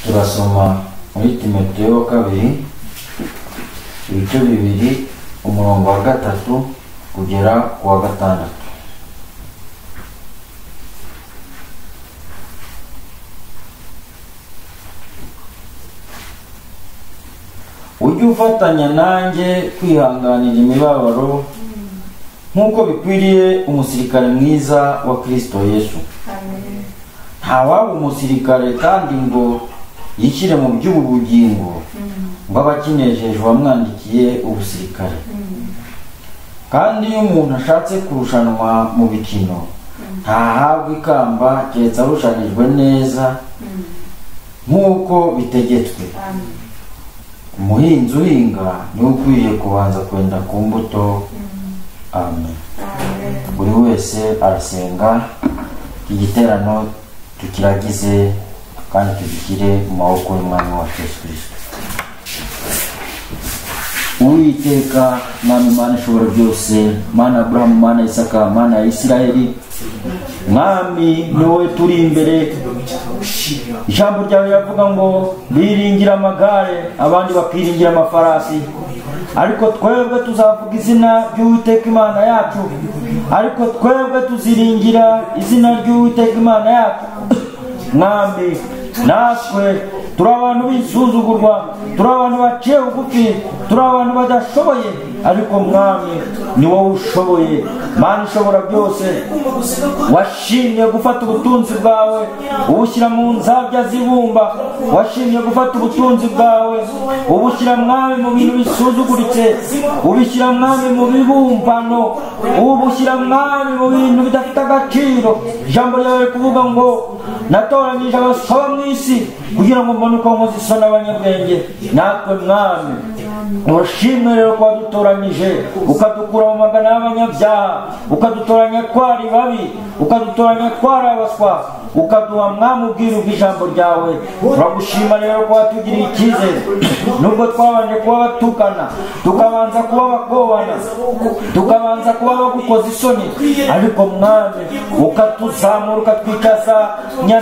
turasoma muri Timoteyo wa kabiri ibice 2 umurongo wa 3 kugera ku wa 6. Ujye ufatanya nanjye kwihanganira imibabaro nk'uko bikwiriye umusirikare mwiza wa Kristo Yesu. Ntawaba umusirikare kandi ngo yishyire mu by'ubugingo ngo abakinejejwe wamwandikiye ubusirikare. Kandi iyo umuntu ashatse kurushanwa mu bikino ntahabwa ikamba keretse arushanijwe neza nk'uko bitegetswe. Umuhinzi uhinga niwe ukwiye kubanza kwenda ku mbuto. Amen. Buri wese arasenga igiterano tukiragize kandi tugikire mu maboko y'Umwami wacu Yesu Kristo. Uwiteka Mwami Mana ishobora byose, Mana Abrahamu, Mana Isaka, Mana ya Isiraheli, Mwami niwe turi imbere. Ijambo ryawe riravuga ngo biringira amagare abandi bakiringira amafarasi, ariko twebwe tuzavuga izina ry'Uwiteka Imana yacu, ariko twebwe tuziringira izina ry'Uwiteka Imana yacu. Mwami natwe turi abantu b'isuzugurwa, turi abantu baciye bugufi, turi abantu badashoboye, ariko Mwami ni wowe ushoboye. Mana ishobora byose, washimye gufata ubutunzi bwawe ubushyira mu nzabya z'ibumba, washimye gufata ubutunzi bwawe ubushyira Mwami mu bintu bisuzuguritse, ubishyira Mwami mu bibumbano, ubushyira Mwami mu bintu bidafite agaciro. Ijambo ryawe kuvuga ngo natoranyije abasaba mu isi kugira ngo mbone uko nkoze isoni abanyabwenge. Natwe Mwami urashimwe rero ko wadutoranyije ukadukura mu magana y'abanyabyaha, ukadutoranya twari babi, ukadutoranya twari abaswa, ukaduha Mwami ubwiru bw'ijambo ryawe. Turagushima rero ko watugiriye icyizere nubwo twabanje kuba batukana, tukabanza kuba bakobana, tukabanza kuba bagukoza isoni, ariko Mwami ukatuzamura ukatwicaza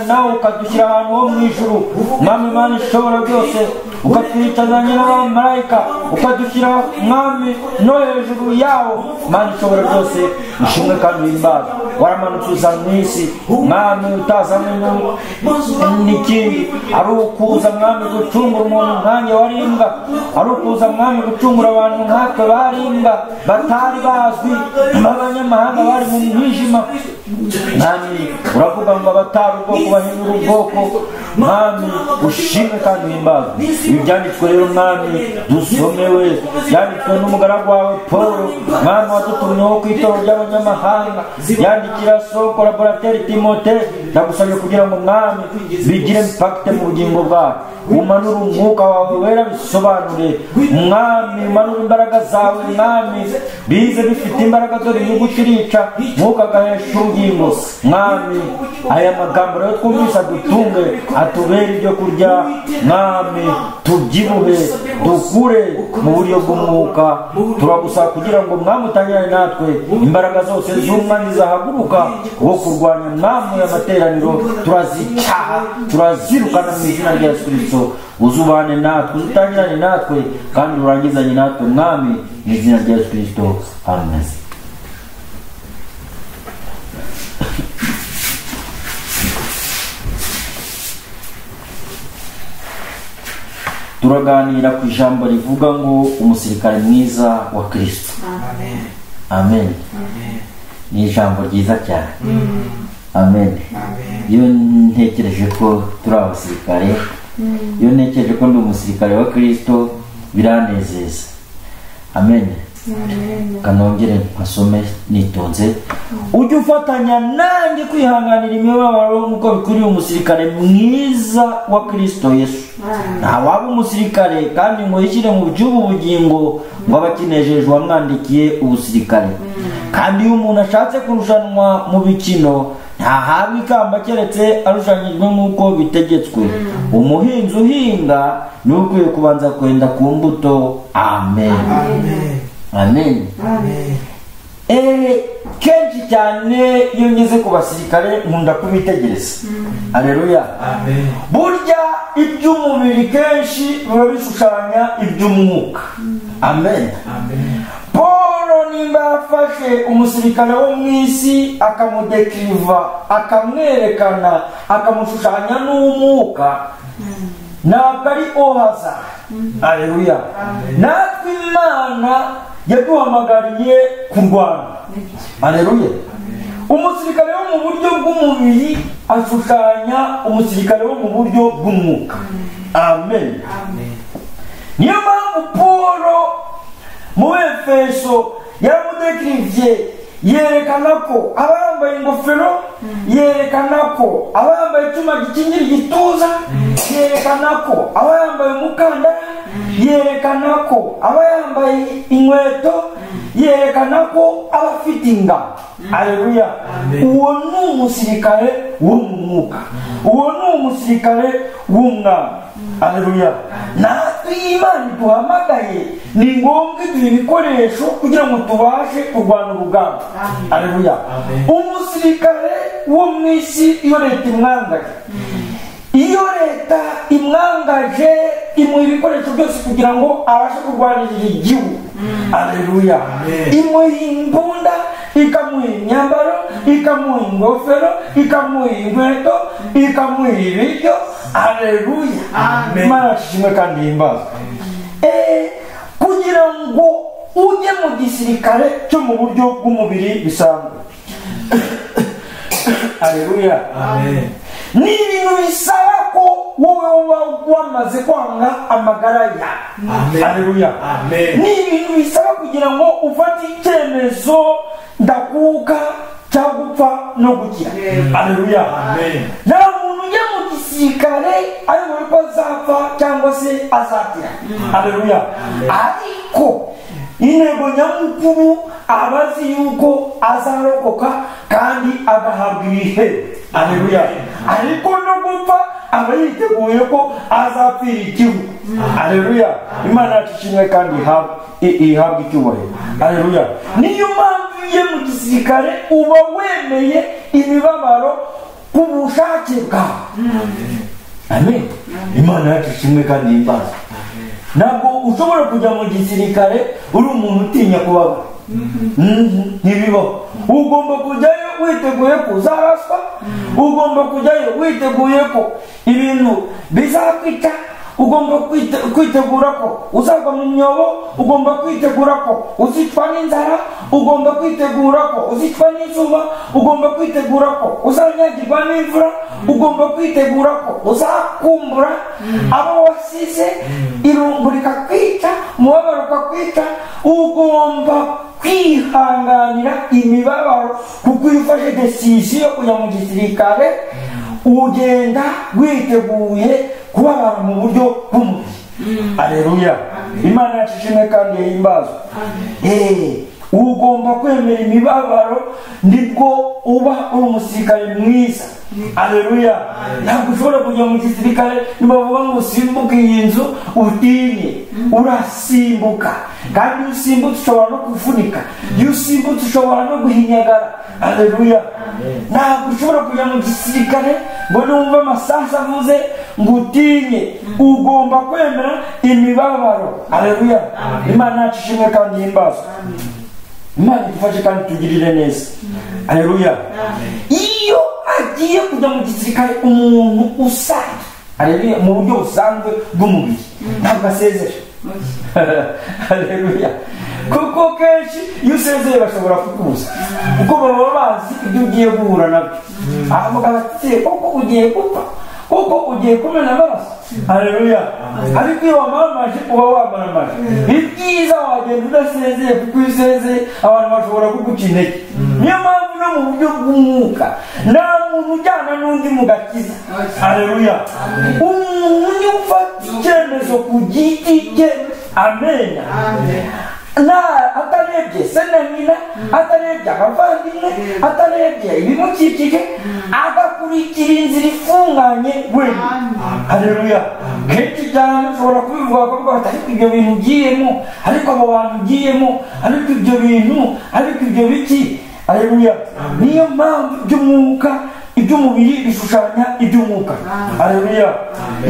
nawe ukadushyira ahantu ho mu ijuru. Mwami Mana ishobora byose, ukatwicazanya n'abamarayika, ukadushyira Mwami no hejuru yawo. Mana ishobora byose ishimwe kandi uhimbaza. Waramanutse uza mu isi Mwami utazanywe n'ikindi, ari ukuza Mwami gucungura umuntu nkanjye wari imbwa, ari ukuza Mwami gucungura abantu nkatwe bari imbwa batari bazwi, abanyamahanga bari mu mwijima. Mwami uravuga ngo abatari ubwoko bahindura ubwoko. Mwami ushimwe kandi uhimbaza. Ibi byanditswe rero Mwami dusomewe, byanditswe n'umugaragu wawe Paul, Mwami wadutumyeho ku itorero ry'abanyamahanga, yandikira so collaborateur Timote. Ndagusabye kugira ngo Mwami bigire impact mu bugingo bwawe, umanura umwuka wawe wera bisobanure Mwami, umanura imbaraga zawe Mwami, bize bifite imbaraga dore inyuguti irica mwuka gahesha ubugingo. Mwami aya magambo rero twumvise dutunge, atubere ibyo kurya Mwami, tubyibuhe dukure mu buryo bw'umwuka. Turagusaba kugira ngo Mwami utangirane natwe, imbaraga zose z'umwanzi zahaguruka wo kurwanya Mwami y'amateraniro turazicaha, turazirukana mu izina rya Yesu Kristo. Uzubane natwe, uzutangirane natwe kandi urangizanye natwe Mwami mu izina rya Yesu Kristo. Amen. Turaganira ku ijambo rivuga ngo umusirikare mwiza wa Kristo. Amen. Amen. Ni ijambo ryiza cyane. Amen. Iyo ntekereje ko turi abasirikare, iyo ntekereje ko ndi umusirikare wa Kristo biranezeza. Amen. Kanongere mpasome nitonze. Ujye ufatanya nanjye kwihanganira imibabaro nk'uko bikwiriye umusirikare mwiza wa Kristo Yesu. Ntawaba umusirikare kandi ngo yishyire mu by'ubugingo ngo abakinejejwe wamwandikiye ubusirikare. Kandi iyo umuntu ashatse kurushanwa mu bikino ntahabwa ikamba keretse arushanyijwe nk'uko bitegetswe. Umuhinzi uhinga niwe ukwiye kubanza kwenda ku mbuto. Amen. Amen. Kenshi cyane iyo ngeze ku basirikare nkunda kubitegereza. Haleluya. Burya iby'umubiri kenshi biba bishushanya iby'umwuka. Amen. Paulo nimba yafashe umusirikare wo mu isi akamudekiriva, akamwerekana, akamushushanya n'umwuka, ntabwo ari ohaza. Haleluya. Natwe Imana yaduhamagariye kurwana. Haleluya. Umusirikare wo mu buryo bw'umubiri ashushanya umusirikare wo mu buryo bw'umwuka. Amen. Niyo mpamvu Paulo mu Efeso yaramudekirivye, yerekana ko abambaye ingofero, yerekana ko abambaye icyuma gikingira igituza, yerekana ko abambaye umukandara, yerekana ko abayambaye inkweto, yerekana ko abafite ingabo. Haleluya. Uwo ni umusirikare wo mu mwuka, uwo ni umusirikare w'umwami. Haleluya. Natwe Imana duhamagaye ni ngombwa iduha ibikoresho kugira ngo tubashe kurwana urugamba. Haleluya. Umusirikare wo mu isi iyo leta imwangaje, iyo leta imwangaje imuha ibikoresho byose kugira ngo abashe kurwanirira igihugu. Haleluya. Imuha imbunda, ikamuha imyambaro, ikamuha ingofero, ikamuha inkweto, ikamuha ibiryo. Haleluya. Imana ishimwe kandi himbazwe. Kugira ngo ujye mu gisirikare cyo mu buryo bw'umubiri bisanzwe. Haleluya. Ni ibintu bisaba ko wowe uba wamaze kwanga amagara yawe. Haleluya. Ni ibintu bisaba kugira ngo ufate icyemezo ndakuka cyangwa gupfa no gukira. Haleluya. Nta muntu ujya mu gisirikare ayoboye ko azapfa cyangwa se azakira. Haleluya. Ariko intego nyamukuru aba azi yuko azarokoka kandi agahabwa ibihembo. Haleluya. Ariko no gupfa aba yiteguye ko azapfira igihugu. Haleluya. Imana ishimwe kandi ihabwa icyubahiro. Haleluya. Niyo mpamvu iyo mu gisirikare uba wemeye imibabaro ku bushake bwawe. Amen. Imana ishimwe kandi ihimbaza. Ntabwo ushobora kujya mu gisirikare uri umuntu utinya kubabara. Ntibibaho. Ugomba kujyayo witeguye ko uzaraswa, ugomba kujyayo witeguye ko ibintu bizakwica, ugomba kwitegura ko uzagwa mu myobo, ugomba kwitegura ko uzicwa n'inzara, ugomba kwitegura ko uzicwa n'izuba, ugomba kwitegura ko uzanyagirwa n'imvura, ugomba kwitegura ko uzakumbura abo wasize, irungu rikakwica, umubabaro ukakwica. Ugomba kwihanganira imibabaro kuko iyo ufashe desisiyo yo kujya mu gisirikare ugenda witeguye kubabara mu buryo bw'umubiri. Haleluya. Imana ishimwe kandi ihimbazwe. Ugomba kwemera imibabaro, nibwo uba uri umusirikare mwiza. Haleluya. Ntabwo ushobora kujya mu gisirikare nibavuga ngo usimbuke iyi nzu utinye. Urasimbuka, kandi iyo usimbutse ushobora no kuvunika, iyo usimbutse ushobora no guhinyagara. Haleluya. Ntabwo ushobora kujya mu gisirikare ngo numva amasasu avuze ngo utinye. Ugomba kwemera imibabaro. Haleluya. Imana ishimwe kandi ihimbazwe. Imana idufashe kandi tugirire neza. Haleluya. Iyo agiye kujya mu gisirikare umuntu usanzwe, haleluya, mu buryo busanzwe bw'umubiri, ntabwo asezera. Haleluya. Kuko kenshi iyo usezeye bashobora kukubuza kuko baba bazi ibyo ugiye guhura nabyo. Avuga bati koko ugiye gupfa, koko ugiye kumena amaraso. Haleluya. Ariko iyo wamamaje uba wamaramaje. Ibyiza wagenda udasezeye, kuko iyo usezeye abantu bashobora kuguca intege. Niyo mpamvu no mu buryo bw'umwuka nta muntu ujyana n'undi mu gakiza. Haleluya. Umuntu ni ufata icyemezo ku giti cye. Amen. Atarebye se na nyina, atarebye abavandimwe, atarebye ibimukikije, agakurikira inzira ifunganye wenyine. Haleluya. Kenshi cyane ushobora kubivuga ko ariko ibyo bintu ugiyemo, ariko abo bantu ugiyemo, ariko ibyo bintu, ariko ibyo biki. Haleluya. Niyo mpamvu by'umwuka iby'umubiri bishushanya iby'umwuka. Haleluya.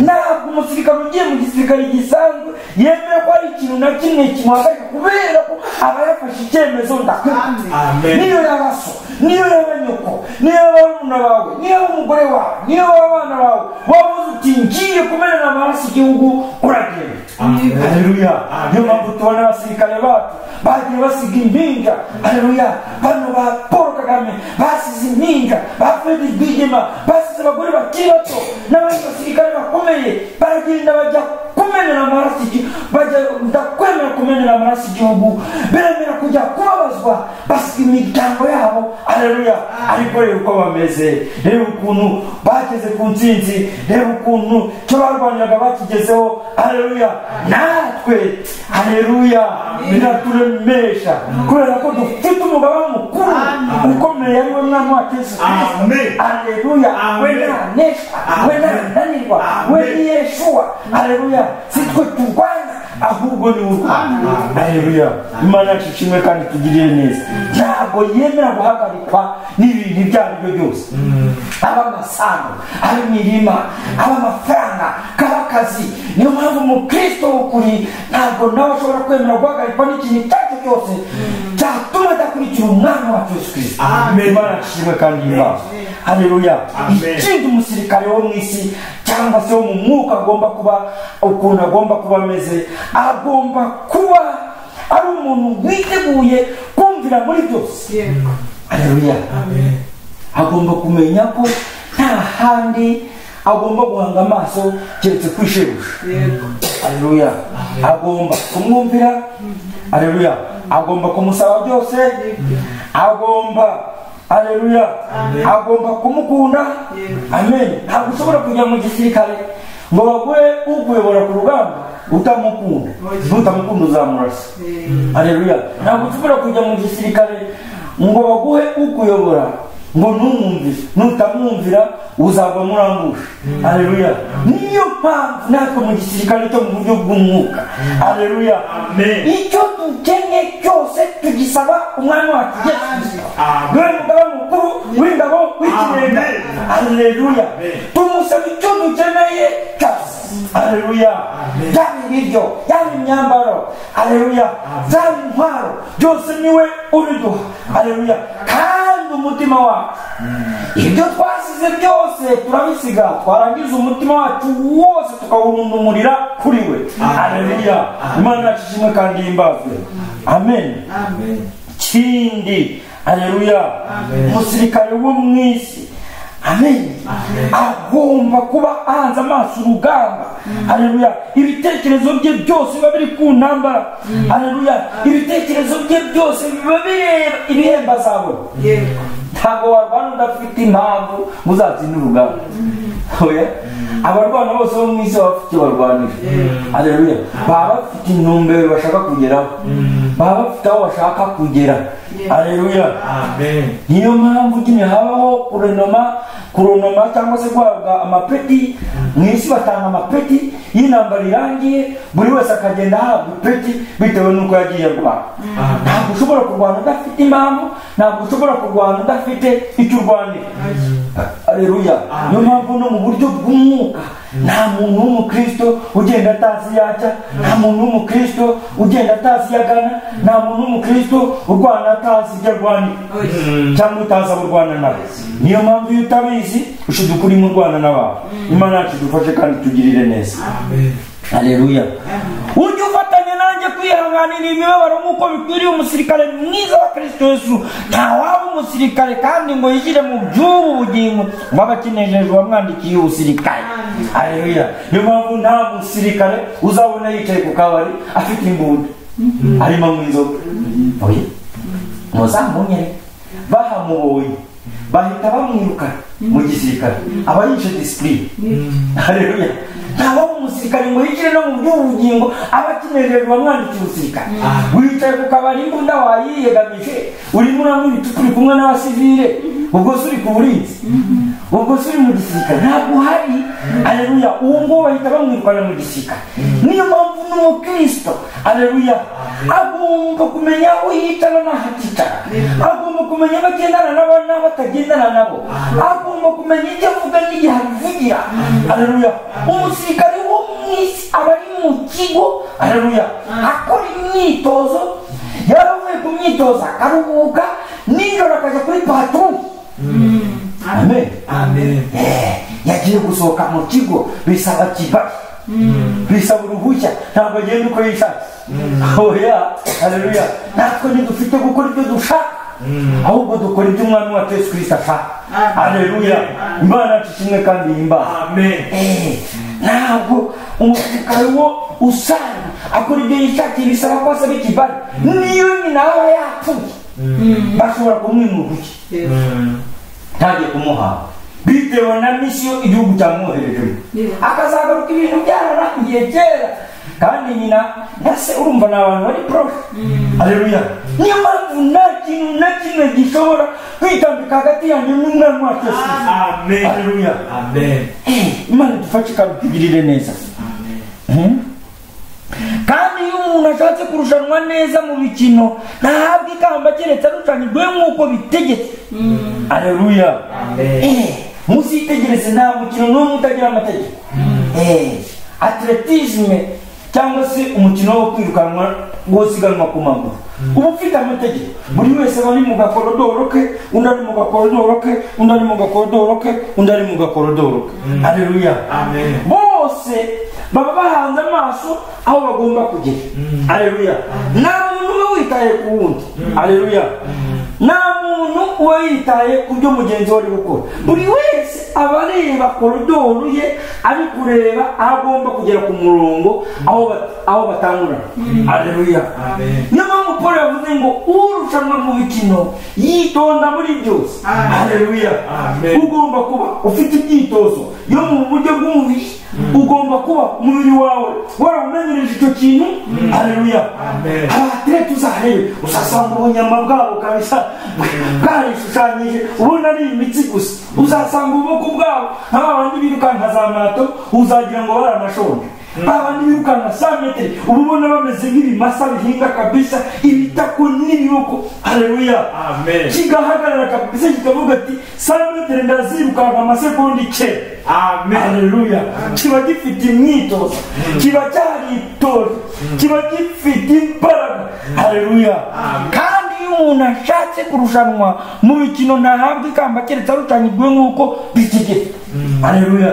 Ntabwo umusirikare ugiye mu gisirikare gisanzwe yemera ko hari ikintu na kimwe kimuhagarika, kubera ko aba yafashe icyemezo ndakwemera. Niyo yabaso, niyo y'abanyoko, niyo y'abana bawe, niyo y'umugore wawe, niyo y'abana bawe, wabuze uti ngiye kumenera amaraso igihugu, uragenda. Haleluya. Niyo mpamvu tubona abasirikare bacu bagiye basiga impinja. Haleluya. Bano ba Paul Kagame basize impinja, ba Frederick Rwigema basize abagore bakiri bato, n'abandi basirikare bakomeye baragenda bajya kumenera amaraso igihugu, bajya ndakwemera kumenera amaraso igihugu, beremera kujya kubabazwa, basiga imiryango yabo. Haleluya. Ariko rero uko bameze, reba ukuntu bageze ku ntsinzi, reba ukuntu cyo barwanyaga bakigezeho. Haleluya. Natwe haleluya biraturemesha, kubera ko dufite umugaba mukuru ukomeye, ari we mwami wacu Yesu Kristo. Haleluya. We ntaneshwa, we ntananirwa, we ni Yeshua. Haleluya. Si twe turwanya, ahubwo ni urwanya. Haleluya. Imana yacu ishimwe kandi tugirire neza. Ntabwo yemera guhagarikwa n'ibintu ibyo ari byo byose, aba amasambu, aba imirima, aba amafaranga, kaba akazi. Niyo mpamvu umukristo w'ukuri ntabwo nawe ashobora kwemera guhagarikwa n'ikintu icyo ari cyo cyose cyatuma adakurikira umwami wacu Yesu Kristo. Imana yacu ishimwe kandi yimbaza. Haleluya. Ikindi umusirikare wo mu isi cyangwa se wo mu mwuka agomba kuba, ukuntu agomba kuba ameze, agomba kuba ari umuntu witeguye kumvira muri byose. Haleluya. Agomba kumenya ko nta handi agomba guhanga amaso keretse kwishebuja. Haleluya. Agomba kumwumvira. Haleluya. Agomba kumusaba byose. Agomba, haleluya, agomba kumukunda. Amen. Ntabwo ushobora kujya mu gisirikare ngo baguhe ukuyobora ku rugamba utamukunda. Utamukunda uzamurasa. Haleluya. Ntabwo ushobora kujya mu gisirikare ngo baguhe ukuyobora ngo numwumvire, nutamwumvira uzava murambusha. Haleluya. Niyo mpamvu natwe mu gisirikare cyo mu buryo bw'umwuka. Haleluya. Icyo dukenye cyose tugisaba umwami wacu Yesu Kristo. Niwe mugaba mukuru w'ingabo w'ikirenga. Haleluya. Tumusaba icyo dukeneye cyose. Haleluya. Yaba ibiryo, yaba imyambaro, haleluya, yaba intwaro, byose niwe ubiduha. Haleluya. Kandi umutima wacu, ibyo twasize byose turabisiga, twarangiza umutima wacu wose tukawurundumurira kuri we. Haleluya. Imana yacu ishimwe kandi himbazwe. Amen. Kindi, haleluya, umusirikare wo mu isi, amen, agomba kuba ahanze amaso urugamba. Haleluya. Ibitekerezo bye byose biba biri ku ntambara. Haleluya. Ibitekerezo bye byose biba bireba ibihembo azabona. Ntabwo warwana udafite impamvu muzatsinda urugamba. Oya. Abarwana bose bo mu isi bafite icyo barwanira. Haleluya. Baba bafite intumbero bashaka kugeraho, baba bafite aho bashaka kugera. Haleluya. Amen. Niyo mpamvu nyine habaho kuronoma cyangwa se guhabwa amapeti. Mu isi batanga amapeti y'intambara irangiye, buri wese akagenda ahabwa ipeti bitewe n'uko yagiye arwana. Ntabwo ushobora kurwana udafite impamvu, ntabwo ushobora kurwana udafite icyo urwanira. Haleluya. Niyo mpamvu no mu buryo bw'umwuka nta muntu w'umukristo ugenda atazi yajya, nta muntu w'umukristo ugenda atazi yagana, nta muntu w'umukristo urwana atazi ibyo arwanira cyangwa utazi abo urwana nabo. Niyo mpamvu iyo utabizi ushiduka urimo urwana n'abantu. Imana yacu dufashe kandi tugirire neza. Haleluya. Ujye ufatanya nanjye kwihanganira imibabaro nk'uko bikwiriye umusirikare mwiza wa Kristo Yesu. Ntawaba umusirikare kandi ngo yishyire mu by'ubu bugingo ngo abe akinejejwe wamwandikiye ubusirikare. Haleluya. Niyo mpamvu nta musirikare uzabona yicaye ku kabari afite imbunda arimo mu inzoga. Oya. Muzamunyere bahamubonye bahita bamwirukana mu gisirikare, aba yishe disipurine. Haleluya. Ntaho umusirikare ngo yigire no mu by'ubugingo aba akinejejwe bamwandikiye ubusirikare. Wicaye ku kabari imbunda wayiyegamije, urimo uranywa ibitutu uri kumwe n'abasivile, ubwo se uri ku burinzi, ubwo se uri mu gisirikare, ntabwo uhari. Haleluya. Uwo nguwo bahita bamwirukana mu gisirikare. Niyo mpamvu n'umukristo, haleluya, agomba kumenya aho yicara n'ahaticara, agomba kumenya abagendana nabo n'abatagendana nabo, agomba kumenya icyo avuga n'igihe abivugira. Haleluya. Umusirikare wo mu isi aba ari mu kigo, haleluya, akora imyitozo, yaravuye ku myitozo akaruhuka, nijoro akajya kuri patrouille. Amen. Amen. Yagiye gusohoka mu kigo bisaba kiba, bisaba uruhushya, ntabwo agenda uko yishatse. Oya, haleluya. Natwe ntidufite gukora ibyo dushaka, ahubwo dukora ibyo umwami wa Yesu Kristo ashaka. Haleluya. Imana ishimwe kandi ihimbaza. Amen. Ntabwo umusirikare wo usanga akora ibyo yishakiye, bisaba ko asaba ikibari, niyo nyina aba yapfuye bashobora kumwimurushya, ntajye kumuha bitewe na misiyo igihugu cyamwohereje, akazagaruka ibintu byararangiye kera. Kandi nyina ese urumva ni abantu bari proche. Haleluya. Niyo mpamvu nta kintu na kimwe gishobora kwitambika hagati yanjye n'umwami wa Yesu. Amen. Haleluya. Amen. Imana dufashe kandi tugirire neza. Amen. Kandi iyo umuntu ashatse kurushanwa neza mu mikino, ntahabwe ikamba keretse arushanijwe nk'uko bitegetse. Haleluya. Musitegereze nta mukino n'umwe utagira amategeko. Atletisme cyangwa se umukino wo kwirukanwa wosiganwa ku maguru uba ufite amategeko. Buri wese aba ari mu gakorodoro ke, undi ari mu gakorodoro ke, undi ari mu gakorodoro ke, undi ari mu gakorodoro ke. Haleluya. Amen. Bose baba bahanze amaso aho bagomba kugera. Haleluya. Nta muntu uba witaye ku wundi. Haleluya. Nta muntu uba yitaye ku byo mugenzi we ari gukora. Buri wese aba areba korodoro ye, ari kureba aho agomba kugera ku murongo aho batangura. Haleluya. Niyo mpamvu Paul yavuze ngo urushanwa mu mikino yitonda muri byose. Haleluya. Ugomba kuba ufite imyitozo yo mu buryo bw'umubiri, ugomba kuba umubiri wawe warawumenyereje icyo kintu. Haleluya. Abatlete uzarebe uzasanga ubunyama bwabo kabisa bwarishushanyije, ubona ari imitsi gusa. Uzasanga ubwoko bwabo nk'abandi birukanka za marato, uzagira ngo baranashonje. Abandi birukanka 100 metero ubona bameze nk'ibimasa bihinga kabisa, ibitako n'ibiboko. Haleluya. Amen. Kigahagarara kabisa kikavuga ati 100 metero ndazirukanka amasekondi 9. Amen. Haleluya. Kiba gifite imyitozo, kiba cyaritoje, kiba gifite imbaraga. Haleluya. Kandi iyo umuntu ashatse kurushanwa mu bikino ntahabwe ikamba keretse arushanijwe nk'uko bitegetse. Haleluya.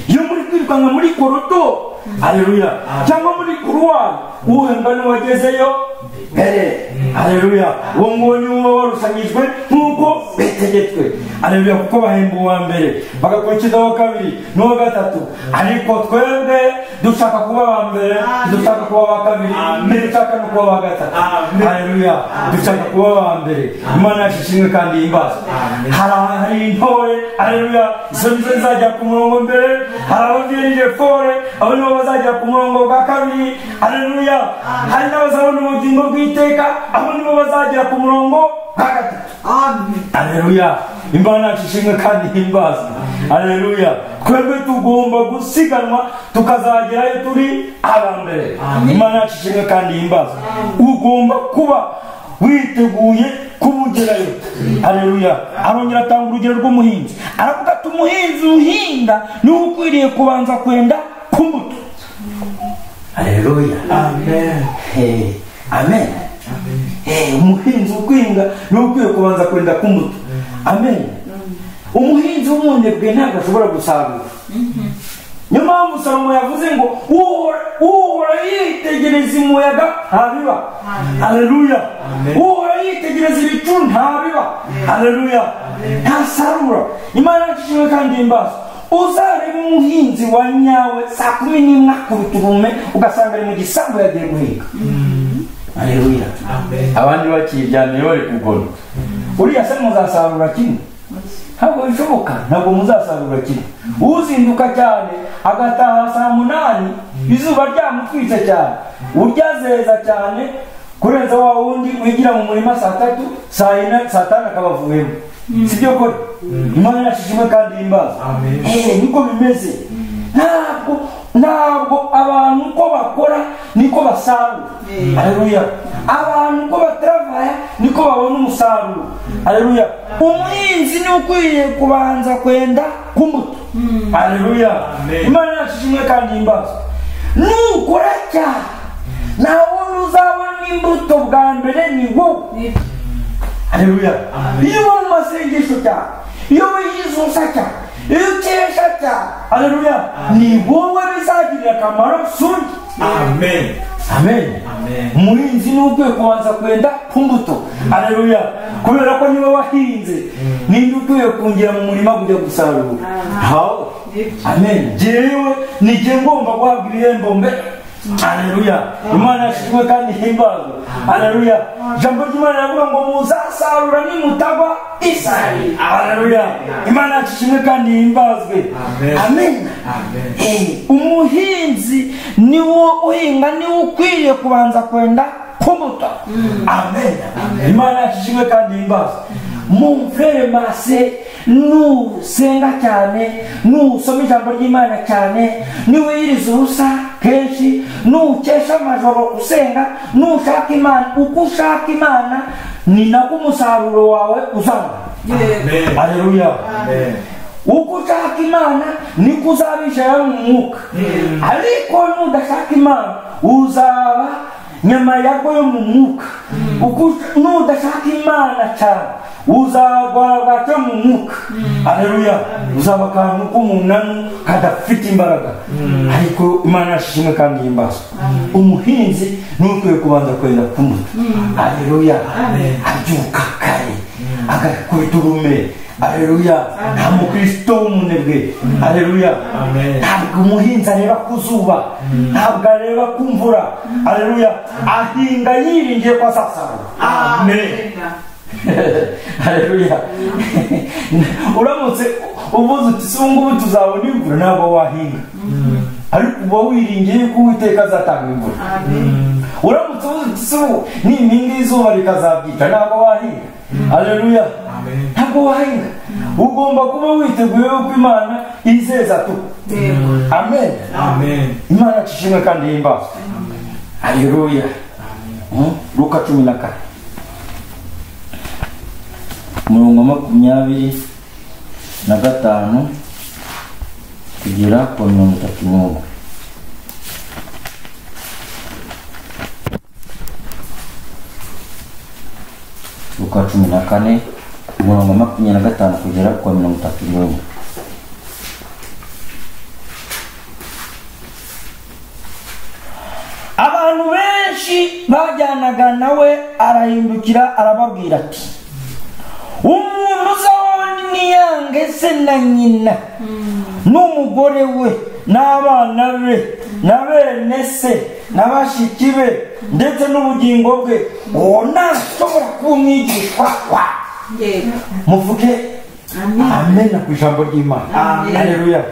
Iyo muri kwirukanka muri korodoro, haleluya, cyangwa muri kuruwari, uhemba n'uwagezeyo mbere. Haleluya. Uwo nguwo ni uwo warushanyijwe nk'uko bitegetswe. Haleluya. Kuko bahemba uwa mbere bagakurikiza uwa kabiri n'uwa gatatu, ariko twebwe dushaka kuba aba mbere, dushaka kuba aba kabiri, dushaka no kuba aba gatatu. Haleluya. Dushaka kuba aba mbere. Imana yashimwe kandi ihimbaza. Hari intore, haleluya, izo nizo zizajya ku murongo mbere, hari ababwirije fore, abo nibo bazajya ku murongo bwa kabiri. Haleluya. Hari n'abazabona ubugingo bw'iteka, abo nibo bazagera ku murongo bwa gatatu. Amen. Haleluya. Imana yashimwe kandi ihimbaza. Haleluya. Twebwe tugomba gusiganwa tukazagerayo turi aba mbere. Imana yashimwe kandi ihimbaza. Ugomba kuba witeguye kubugerayo. Haleluya. Arongera atanga urugero rw'umuhinzi, aravuga ati umuhinzi uhinga niwe ukwiriye kubanza kwenda ku mbuto. Haleluya. Amen. Amen. Umuhinzi ukwinga niwe ukwiye kubanza kwenda ku mbuto. Amen. Umuhinzi w'umunebwe ntabwo ashobora gusarura. Niyo mpamvu Salomo yavuze ngo uhora yitegereza umuyaga ntabiba. Haleluya. Uhora yitegereza ibicu ntabiba. Haleluya. Ntasarura. Imana yashimwe kandi ihimbaza. Uzareba umuhinzi wa nyawe 11:00 akubita urume ugasanga ari mu gisambu yagiye guhinga. Haleluya. Abandi bakiryamye bari kugona. Uriya se muzasarura kimwe? Ntabwo bishoboka. Ntabwo muzasarura kimwe. Uzinduka cyane agataha 8:00 izuba ryamutwitse cyane, uryazeza cyane kurenza wa wundi wigira mu murima 3:00, 4:00, 5:00 akabavuyemo. Sibyo ko Imana yashimwe kandi ihimbaza. Niko bimeze. Ntabwo ntabwo abantu uko bakora niko basarura. Haleluya. Abantu uko batravaya niko babona umusaruro. Haleluya. Umuhinzi ni ukwiye kubanza kwenda kumbuto. Haleluya. Imana yashimwe kandi imbazo. Nukora cyane nawe uzabona imbuto bwa mbere ni wowe. Haleluya. Iyo mu masengesho cyane, iyo wiyizusa cyane, iyo ukesha cyane, haleluya, ni wowe bizagirira akamaro sundi. Amen. Amen. Umuhinzi ni ukwiye kubanza kwenda ku mbuto. Haleluya. Kubera ko niwe wahinze, ninde ukwiye kungira mu murima kujya gusarura? Hawo. Amen. Jewe nije ngomba guhabwa ibihembo mbere. Haleluya. Imana yashimwe kandi himbazwe. Haleluya. Jambo ry'Imana yavuga ngo muzasarura nimutagwa isari. Haleluya. Imana yashimwe kandi himbazwe. Amen. Umuhinzi niwo uhinga, niwo ukwiye kubanza kwenda kumuta. Amen. Imana yashimwe kandi himbazwe. Mumfere mase nusenga cyane, nusoma ijambo ry'Imana cyane, niwiyiriza ubusa kenshi, nukesha amajoro usenga, nushaka Imana uko ushaka Imana, ni nako umusaruro wawe uzaba. Haleluya. Uko ushaka Imana niko uzabishaya mu mwuka. Ariko nudashaka Imana uzaba nyama yako yo mu mwuka. Uko nudashaka Imana cyane uzagwa mu mwuka. Haleluya. Uzaba kantu k'umunanu kadafite imbaraga. Ariko Imana yashimwe kandi himbazwe. Umuhinzi nukwiye kubanza kwenda kumbuto. Haleluya. Abyuka kare agakubita urume. Haleluya. Nta mukristo w'umunebwe. Haleluya. Ntabwo umuhinzi areba ku zuba, ntabwo areba ku mvura. Haleluya. Ahinga yiringiye ko azasarura. Amen. Haleluya. Uramutse uvuze uti si ngubu tuzabona imvura, ntabwo wahinga. Ariko uba wiringiye ko Uwiteka azatanga imvura. Uramutse uvuze uti si nimpinga izuba rikazabyica, ntabwo wahinga. Haleluya. Ntabwo wahinga. Ugomba kuba witeguye ko Imana izeza tu. Amen. Imana yashimwe kandi himbazwe. Haleluya. Luka 14 umurongo 25 kugera ku 31. Luka 14 umurongo 25 kugera ku 31. Abantu benshi bajyanaga nawe arahindukira arababwira ati, umuntu uzawoniyange se na nyina n'umugore we n'abana be na bene se na bashiki be ndetse n'ubugingo bwe, uwo ntashobora kuba umwigishwa wa. Muvuge amen ku ijambo ry'Imana. Haleluya.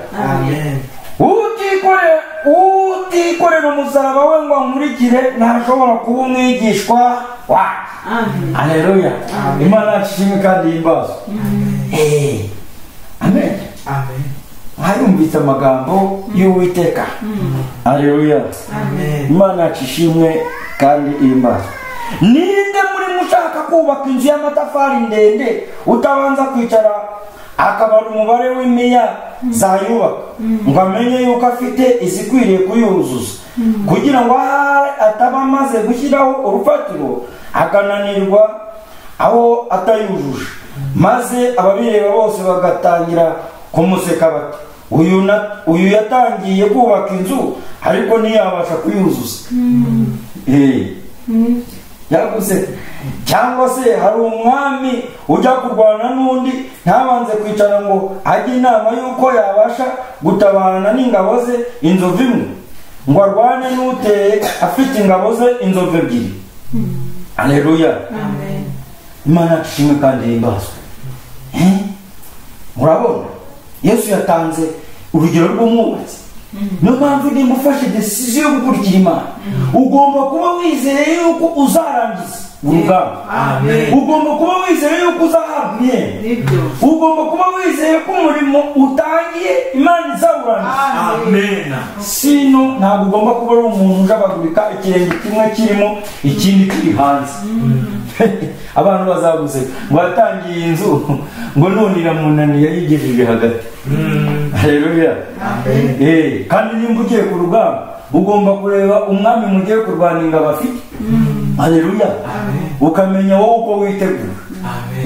utikorera umusaraba we ngo amurikire ntashobora kuba umwigishwa wa. Haleluya. Imana yashimwe kandi himbazwe. Amen. Hayumvise amagambo y'Uwiteka. Haleluya. Imana yashimwe kandi himbazwe. Ninde muri mushaka kubaka inzu y'amatafari ndende utabanza kwicara akabara umubare w'imiya zayubaka ngo amenye yuko afite izikwiriye kuyuzuza, kugira ngo ataba amaze gushyiraho urufatiro akananirwa aho atayujuje, maze ababireba bose bagatangira kumuseka bati, uyu yatangiye kubaka inzu ariko ntiyabasha kuyuzuza. Yaguze cyangwa se hari umwami ujya kurwana n'undi ntabanze kwicara ngo ajye inama yuko yabasha gutabana n'ingabo ze inzovu imwe, ngo arwane n'uteye afite ingabo ze inzovu ebyiri. Haleluya. Imana yashimwe kandi himbazwe. Murabona Yesu yatanze urugero rw'umwubatsi. Niyo mpamvu nimba ufashe decision yo gukurikira Imana ugomba kuba wizeye yuko uzarangiza. urugamba. Ugomba kuba wizeye yuko uzahabwa imyenda. Ugomba kuba wizeye ko umurimo utangiye Imana izawurangiza. Sino ntabwo ugomba kuba ari umuntu ujabagurika ikirenge kimwe kirimo ikindi kiri hanze. Abantu bazaguze ngo yatangiye inzu ngo none iramunaniye yigejeje hagati. Haleluya. Kandi nimba ugiye ku rugamba ugomba kureba umwami mugiye kurwaninga bafite. Haleluya. Ukamenya wowe uko witegura.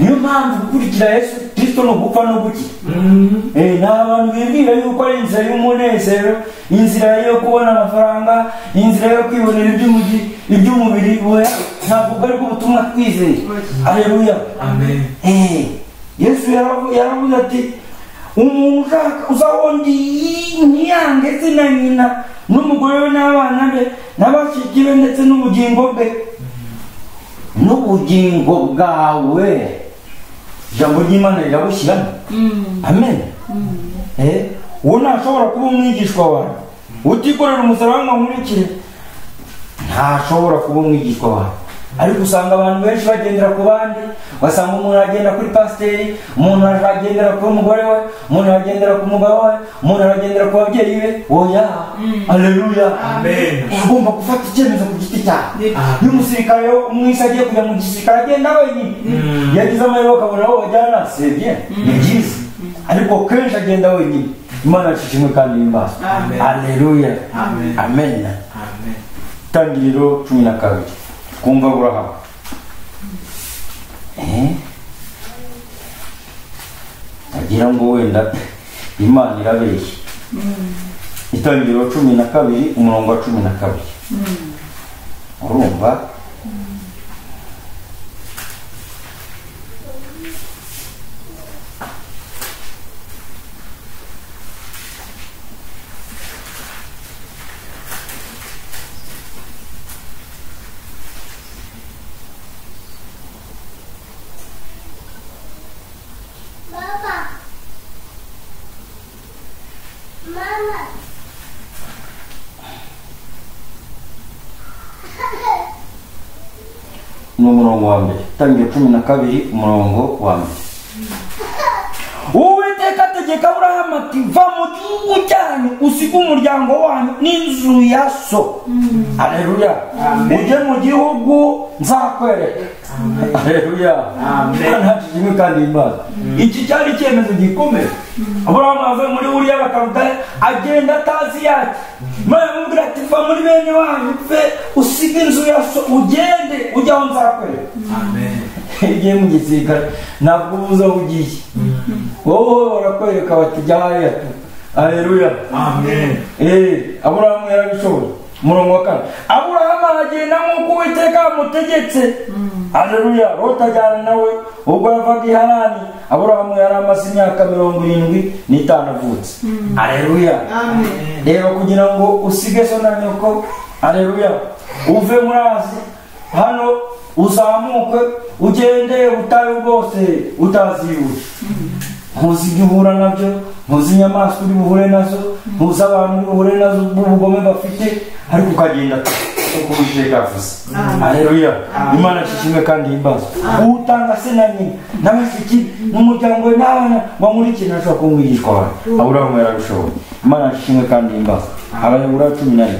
Niyo mpamvu gukurikira Yesu Kristo no gupfa no gukira. N'abantu bibwira yuko ari inzira y'umunezero, inzira yo kubona amafaranga, inzira yo kwibonera iby'umubiri, ntabwo ari ubutumwa twizeye. Haleluya. Yesu yaravuze ati umuntu uzabonye ntiyange se na nyina n'umugore we n'abana be n'abashiki be ndetse n'ubugingo bwe n'ubugingo bwawe. Ijambo ry'Imana rirabushyiramo. Amen. Uwo ntashobora kuba umwigishwa wawe utikorera umusaraba ngo amurikire, ntashobora kuba umwigishwa wawe. Ariko usanga abantu benshi bagendera ku bandi, basanga umuntu agenda kuri pasiteri, umuntu agendera ku mugore we, umuntu agendera ku mugabo we, umuntu agendera ku babyeyi be. Oya. Haleluya. Ugomba gufata icyemezo ku giti cyawe. Iyo umusirikare umwisi agiye kujya mu gisirikare agenda wenyine, yagize amahirwe akabona aho bajyana, c'est bien, ni byiza. Ariko kenshi agenda wenyine. Imana ishimwe kandi ihimbaza. Haleluya. Amen. Tangiriro 12 kumva Aburahamu. Agira ngo wenda Imana irabeshya. Itangiriro 12 umurongo wa 12. Urumva? Umurongo wa mbere. Tangiriro 12 umurongo wa mbere. Uwiteka ategeka Aburahamu ati va mu gihugu cyanyu usige umuryango wanyu n'inzu ya so. Haleluya. Ujye mu gihugu nzakwereka. Haleluya. Amen. Kandi Imana iki cyari icyemezo gikomeye. Aburahamu ava muri Uriya bakaruta agenda atazi yake. Imana imubwira ati va muri bene wanyu usige inzu ya so ugende ujya aho nzakwereka. Igihe mu gisirikare ntabwo ubuza ugiye, wowe barakwereka bati jya hariya. Haleluya. Aburahamu yarabishoboye. Umurongo wa 4. Aburahamu aragenda nk'uko Uwiteka yamutegetse. Haleluya. Loti ajyana nawe. Ubwo yavaga i Harani, Aburahamu yari amaze imyaka 75 avutse. Haleluya. Rero kugira ngo usige so na nyoko, haleluya, uve muri Azi hano uzamuke ugende ubutayu bwose utaziyuje. Ntuzi ibyo uhura nabyo, ntuzi inyamaswa uri buhure nazo, ntuzi abantu uri buhure nazo b'ubugome bafite, ariko ukagenda uko Uwiteka avuze. Haleluya. Imana ishimwe kandi ihimbaza. Utanga se na nyina n'abashiki n'umuryango we n'abana bamurikira ashobora kumwigishwa wawe. Aburahamu yarabishoboye. Imana ishimwe kandi ihimbaza. Abayobora 11.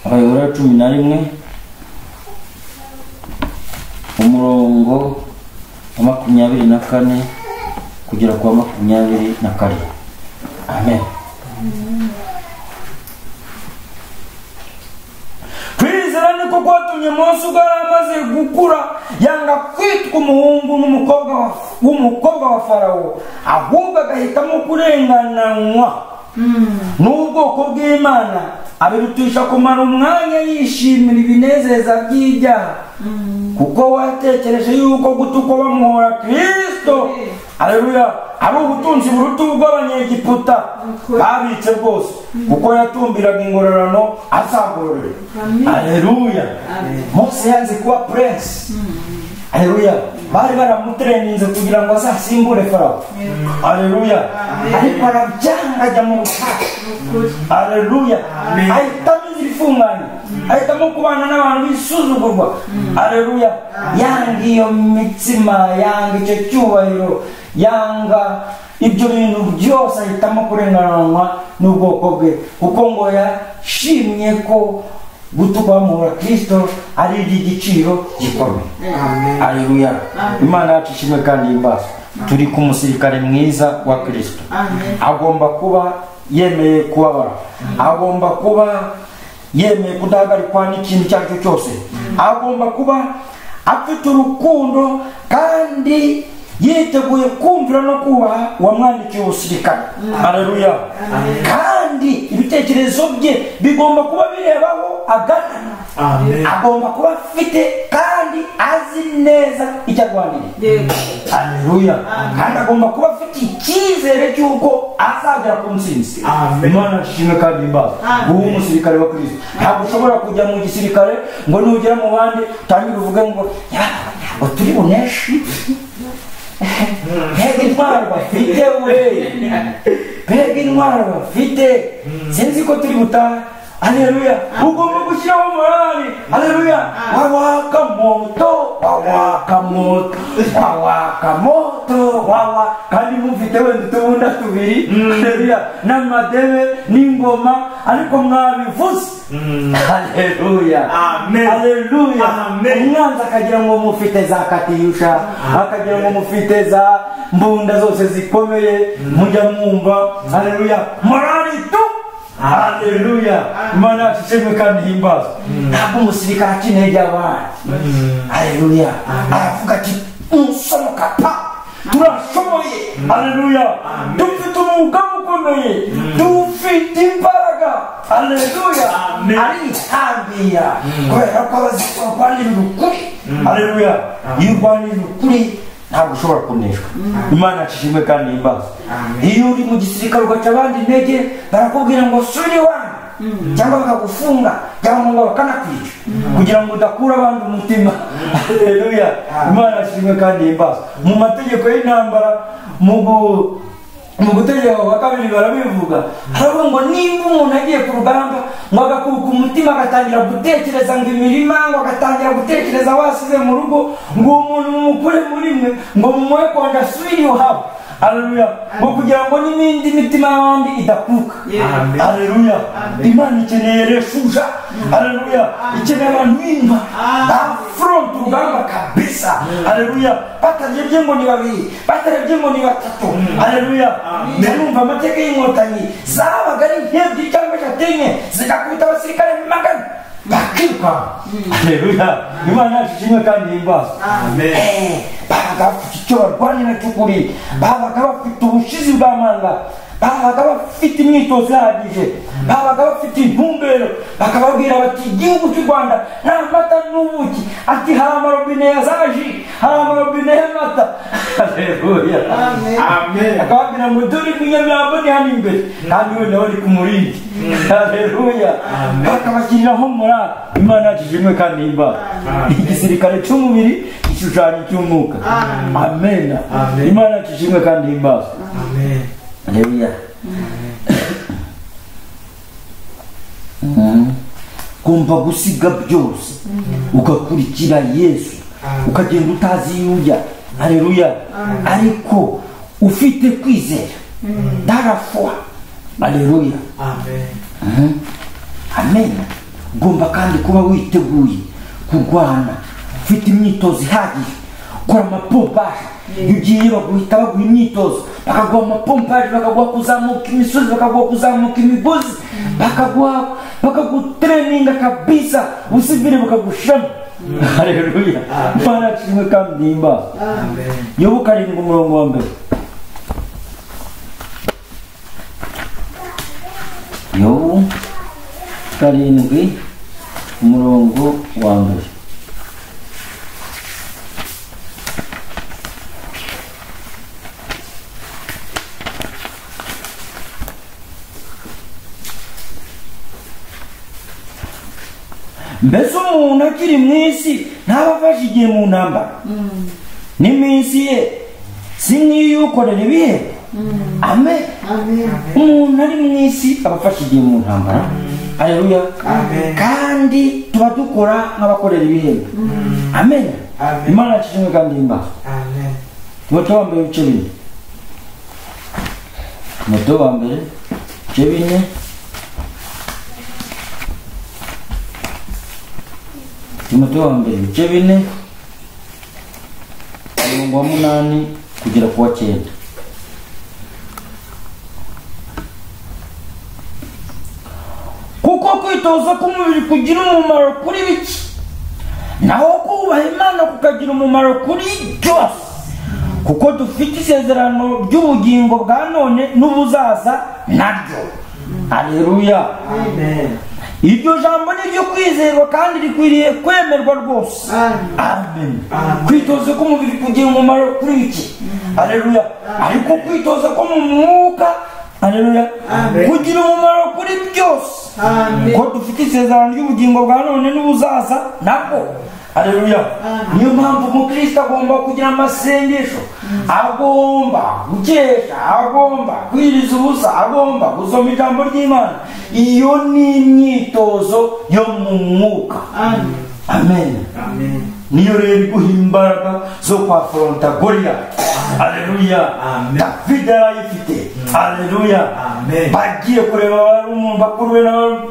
Abayobora 11 umurongo wa 24 kugera kwa 24. Amen. Kwizera niko kwatumye Mose ubwo yari amaze gukura yanga kwitwa umuhungu w'umukobwa wa Farawo, ahubwo agahitamo kurengananywa n'ubwoko bw'Imana, abirutisha kumara umwanya yishimira ibinezeza by'ibyaha, kuko watekereje yuko gutukwa bamuhora Kristo, haleluya, ari ubutunzi buruta ubw'Abanyegiputa babitse bwose, kuko yatumbiraga ingororano azagororera. Haleluya. Mose yanze kuba prince. Haleluya. Bari baramutreninze kugira ngo azasimbure Farawo. Haleluya. Ariko arabyanga ajya mu butayu. Haleluya. Ahitamo inzira ifunganye, ahitamo kubana n'abantu bisuzugurwa. Haleluya. Yanga iyo mitsima, yanga icyo cyubahiro, yanga ibyo bintu byose, ahitamo kurenganwa n'ubwoko bwe, kuko ngo yashimye ko gutubamura Kristo ari iby'igiciro gikomeye. Haleluya. Imana yacu ishimwe kandi imbazwe. Turi ku musirikare mwiza wa Kristo. Agomba kuba yemeye kubabara, agomba kuba yemeye kudahagarikwa n'ikintu icyo ari cyo cyose, agomba kuba afite urukundo kandi yiteguye kumvira no kubaha uwamwandikiye ubusirikare. Haleluya. Kandi ibitekerezo bye bigomba kuba birebaho agana. Agomba kuba afite kandi azi neza icyo arwanira. Haleluya. Kandi agomba kuba afite icyizere cy'uko azagera ku ntsinzi. Imana ishimwe kandi imbazwe. Uwo umusirikare wa Kristo ntabwo ushobora kujya mu gisirikare ngo nugera mu bandi utangire uvuge ngo ngo turi buneshe. Mbega intwaro bafite we, mbega intwaro bafite, sinzi ko turi butaha. Haleluya. Ugomba gushyiraho morali. Haleluya. Wawaka moto, wawaka moto, wawaka moto, wawa. Kandi mufite wenda utubunda tubiri. Haleluya. N'amadebe n'ingoma ariko mwabivuze. Haleluya. Amen. Haleluya. Amen. Umwanzi akagira ngo mufite za katiyusha, akagira ngo mufite za mbunda zose zikomeye, mujya mwumva. Haleluya. Morali tu. Haleluya. Imana ishimwe kandi himbazwe. Ntabwo umusirikare akinege abandi. Haleluya. Aravuga ati usomoka pa, turashoboye. Haleluya. Dufite umugabo ukomeye, dufite imbaraga. Haleluya. Arihambira kubera ko abazi kurwanira ukuri. Haleluya. Iyo urwanira ukuri ntabwo ushobora kuneshwa. Imana ishimwe kandi himbazwe. Iyo uri mu gisirikare ugaca abandi intege, barakubwira ngo suri wanyu, cyangwa bakagufunga, cyangwa ngo bakanakwica kugira ngo udakura abandi umutima. Haleluya. Imana ishimwe kandi himbazwe. Mu mategeko y'intambara, mu gutegeka kwa kabiri barabivuga, haravuga ngo nimba umuntu agiye ku rugamba ngo agakuka umutima agatangira gutekereza ngo imirima, ngo agatangira gutekereza wasize mu rugo, ngo umuntu mumukure muri mwe, ngo mumuhe konda asubire iwabo. Haleluya. Ngo kugira ngo n'ibindi mitima y'abandi idakuka. Haleluya. Imana ikeneye reshuja. Haleluya. Ikeneye abantu b'inka front urugamba kabisa. Haleluya. Batarebye ngo ni babiri, batarebye ngo ni batatu. Haleluya. Ndumva amateka y'inkotanyi zabaga ari nk'ebyiri cyangwa eshatu zigakubita abasirikare magana bakiruka. Haleluya. Imana ishimwe kandi himbazwe. Babaga bafite icyo barwanira cy'ukuri, babaga bafite ubushizi bw'amanga, babaga bafite imyitozo ihagije, babaga bafite intumbero. Bakababwira bati igihugu cy'u Rwanda nta mata n'ubuki, ati hari amarobine ya za ji, hari amarobine y'amata. Haleluya. Amen. Akababwira ngo dore Nyamirambo ni hano imbere, kandi we nawe ari ku murindi. Haleluya. Bakabashyiriraho morali. Imana ishimwe kandi himbazwe. Igisirikare cy'umubiri, igishushanyo cy'umwuka. Amen. Imana ishimwe kandi himbazwe. Amen. Haleluya. Kumva gusiga byose ugakurikira Yesu, ukagenda utazi iyo ujya. Haleluya. Ariko ufite kwizera, darafwa. Haleluya. Amen. Amen. Ugomba kandi kuba witeguye kurwana, ufite imyitozo ihagije, ukora amapompaje. Iyo ugiye baguhita baguha imyitozo, bakaguha amapompaje, bakaguha kuzamuka imisozi, bakaguha kuzamuka imigozi, bakagutraininga kabisa, usivire bakagushama. Haleluya. Imana ishimwe kandi himbazwe. Yobu 7:1. Yobu 7:1. Mbese umuntu akiri mu isi ntaba afashe igihe mu ntambara, n'iminsi ye si nk'iy'ukorera ibihe. Amen. Umuntu ari mu isi aba afashe igihe mu ntambara, Haleluya. Kandi tuba dukora nk'abakorera ibihembo. Amen. Imana yashimwe kandi imba. Amen. Timoteyo wa mbere ibice bine. Timoteyo wa mbere ibice bine. Timoteyo wa mbere ibice bine. Umurongo wa 8 kugera ku wa 9. Kuko kwitoza k'umubiri kugira umumaro kuri biki, naho kubaha Imana kukagira umumaro kuri byose, kuko dufite isezerano ry'ubugingo bwa none n'ubuzaza naryo. Haleluya. Amen. Iryo jambo ni ryo kwizerwa kandi rikwiriye kwemerwa rwose. Amen. Kwitoza k'umubiri kugira umumaro kuri biki. Haleluya. Ariko kwitoza ko mu mwuka, haleluya, kugira umumaro kuri byose. Ko dufite isezerano ry'ubugingo bwa none n'ubuzaza nabwo. Haleluya. Niyo mpamvu umukristo agomba kugira amasengesho, agomba gukesha, agomba kwiriza ubusa, agomba gusoma ijambo ry'Imana. Iyo ni imyitozo yo mu mwuka. Amen. Niyo rero iguha imbaraga zo kwafronta Goliath. Haleluya. David yarayifite. Haleluya. Bagiye kureba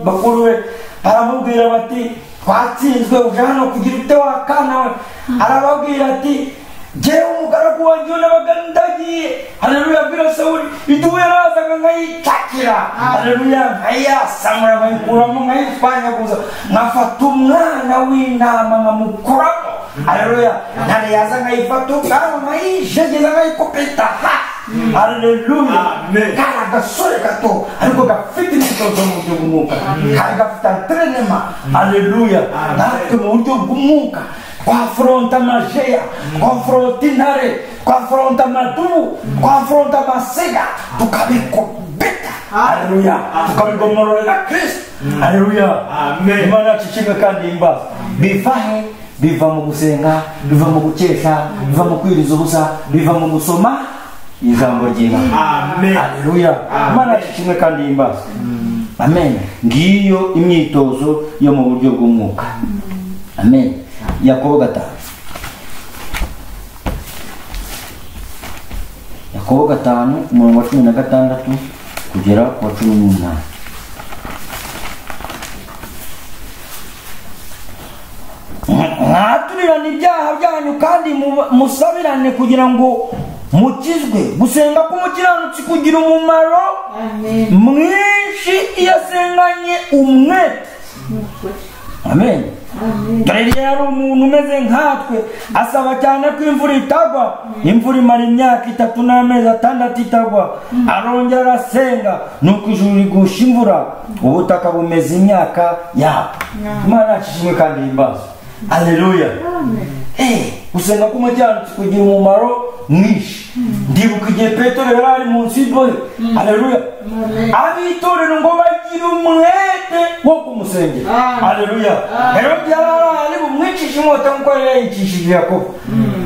bakuru we baramubwira bati twatsinzwe uje hano kugira ute wakana we. Arababwira ati jewe umugaragu wanjye nabaga ndagiye. Haleluya. Bwira Sawuli iduye nazaga nkayicakira. Haleluya. Nkayasamura nkayikuramo nkayipfanyaguza nkafata umwana w'intama nkamukuramo. Haleluya. Nani yaza nkayifata ubwanwa nkayishegeza nkayikopeta. Haleluya. Kari agasore gato ariko gafite imyitozo mu buryo bw'umwuka, kari gafite entrenema. Haleluya. Natwe mu buryo bw'umwuka twafronta amajeya, twafronta intare, twafronta amadubu, twafronta amasega, tukabikobeta. Haleluya. Tukabigomororera Kristo. Haleluya. Imana yacu ishimwe kandi imbaza. Bivahe? Biva mu gusenga, biva mu gukesha, biva mu kwiriza ubusa, biva mu gusoma ijambo ry'Imana. Haleluya. Imana yacu ishimwe kandi imbaza. Amen. Ngiyo imyitozo yo mu buryo bw'umwuka. Amen. Yakobo 5. Yakobo 5 umurongo wa 16 kugera ku wa 18. Mwaturirane ibyaha byanyu kandi musabirane kugira ngo mukizwe. Gusenga k'umukiranutsi kugira umumaro mwinshi iyo asenganye umwete. Amen. Dore rero umuntu umeze nkatwe asaba cyane ko imvura itagwa. Imvura imara imyaka 3 n'amezi 6 itagwa. Arongera arasenga nuko ijuru rigusha imvura, ubutaka bumeze imyaka yabo. Imana yashimwe kandi imbazo. Haleluya. Gusenga k'umukiranutsi kugira umumaro mwinshi. Ndibuka igihe Petero yari ari munsi y'imbohe. Haleluya. Abitorero ngo bagire umwete wo kumusengera. Haleluya. Rero byarari bumwicisha inkota nk'uko yari yayicishije Yakobo.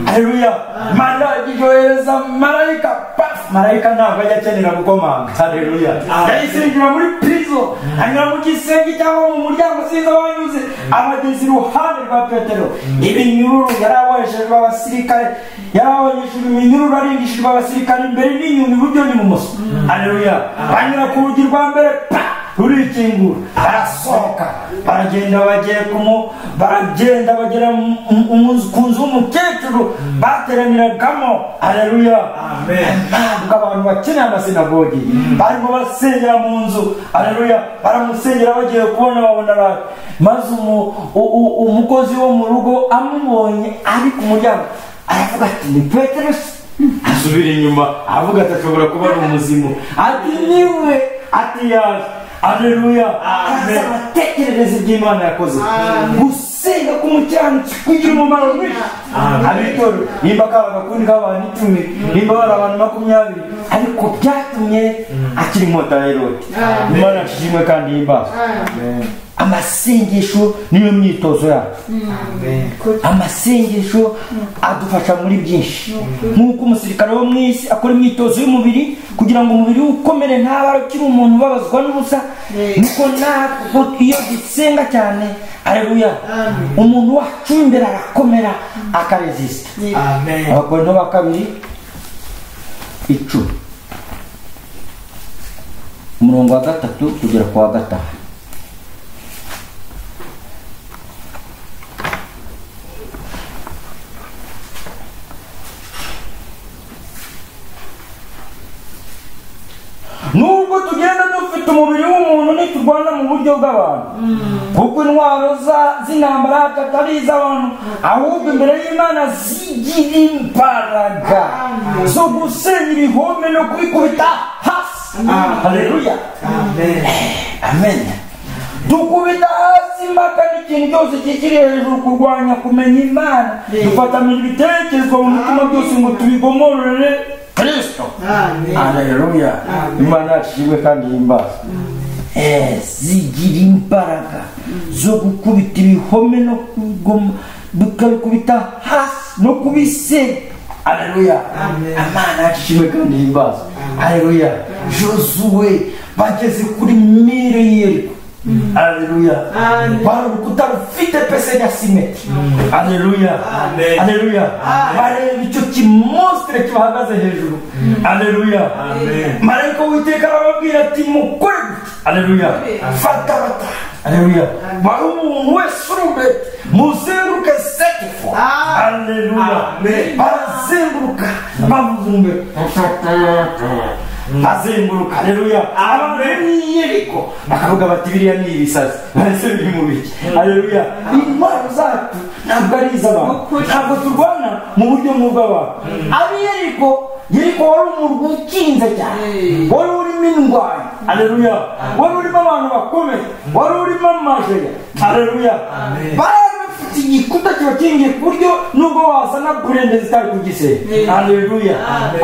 Haleluya. Imana ijohereza marayika. Marayika ntabwo ajya akenera gukomanga. Haleluya. Yayisingira muri prison, anyura mu gisenge cyangwa mu muryango sinzi abanyuze, abageze iruhande rwa Petero. Ibinyururu yarabajejwe abasirikare, yarabajejwe iminyururu arindishijwe abasirikare imbere n'inyuma iburyo n'ibumoso. Haleluya. Banyura ku rugi rwa mbere, rurikingura, barasohoka, baragenda bagera ku nzu y'umukecuru bateraniragamo. Haleluya. Ntabwo abantu bakeneye amasinagogi, barimo basengera mu nzu. Haleluya. Baramusengera bagiye kubona babona maze umukozi wo mu rugo amubonye ari ku muryango aravuga ati ni Petero. Asubira inyuma avuga ati ashobora kuba ari umuzimu. Ati niwe. Ati yaje. Haleluya. Atekerereza iby'Imana yakoze. Gusenga k'umukiranutsi kugira umumaro mwinshi. Abitorero nimba kabaga kundi k'abantu 10, nimba bari abantu 20, ariko byatumye akiri inkota ya Herode. Imana yashimwe kandi imbaza. amasengesho niyo myitozo yacu. Amasengesho adufasha muri byinshi, nk'uko umusirikare wo mu isi akora imyitozo y'umubiri kugira ngo umubiri ukomere ntaba ukiri umuntu ubabazwa n'ubusa, niko natwe iyo dusenga cyane, aleluya, umuntu wacu imbere arakomera akaresista. Abakorinto ba kabiri 10 umurongo wa 3 kugera ku wa 5. Nubwo tugenda dufite umubiri w'umuntu ntiturwana mu buryo bw'abantu, kuko intwaro z'intambara atari iz'abantu, ahubwo imbere y'Imana zigira imbaraga zo gusenya ibihome no kubikubita hasi. Haleluya, amen. Dukubita hasi impaka n'ikintu cyose kikiri hejuru kurwanya kumenya Imana, dufatamira ibitekerezo mu mutima byose ngo tubigomorere Kristo. Haleluya, Imana yashimwe kandi himbazwe. Zigira imbaraga zo gukubita ibihome no kubikubita hasi no kubisenya. Haleluya, Imana yashimwe kandi himbazwe. Haleluya, Josuwe bageze kuri mire y'Yeriko. Haleluya, bari urukuta rufite pese ya simetri. Haleluya, haleluya, bareba icyo kimonstre kibahagaze hejuru. Haleluya, marayika w'Uwiteka arababwira ati mukore. Haleluya, fata bata. Haleluya, bari umuntu wese urumbe muzenguruke setifo. Haleluya, barazenguruka bavumbe azenguruka. Haleluya, Yeriko bakavuga bati biriya ni ibisazi, barese biri mu biki. Haleluya, intwaro zacu ntabwo ari iz'abantu, ntabwo turwana mu buryo bw'abantu. Yeriko wari umurwa ukinze cyane, wari urimo indwara. Haleluya, wari urimo abantu bakomeye, wari urimo amajeri. Haleluya, bafite igikuta kibakingiye ku buryo nubwo wasana burende zitari ku gisenge. Haleluya,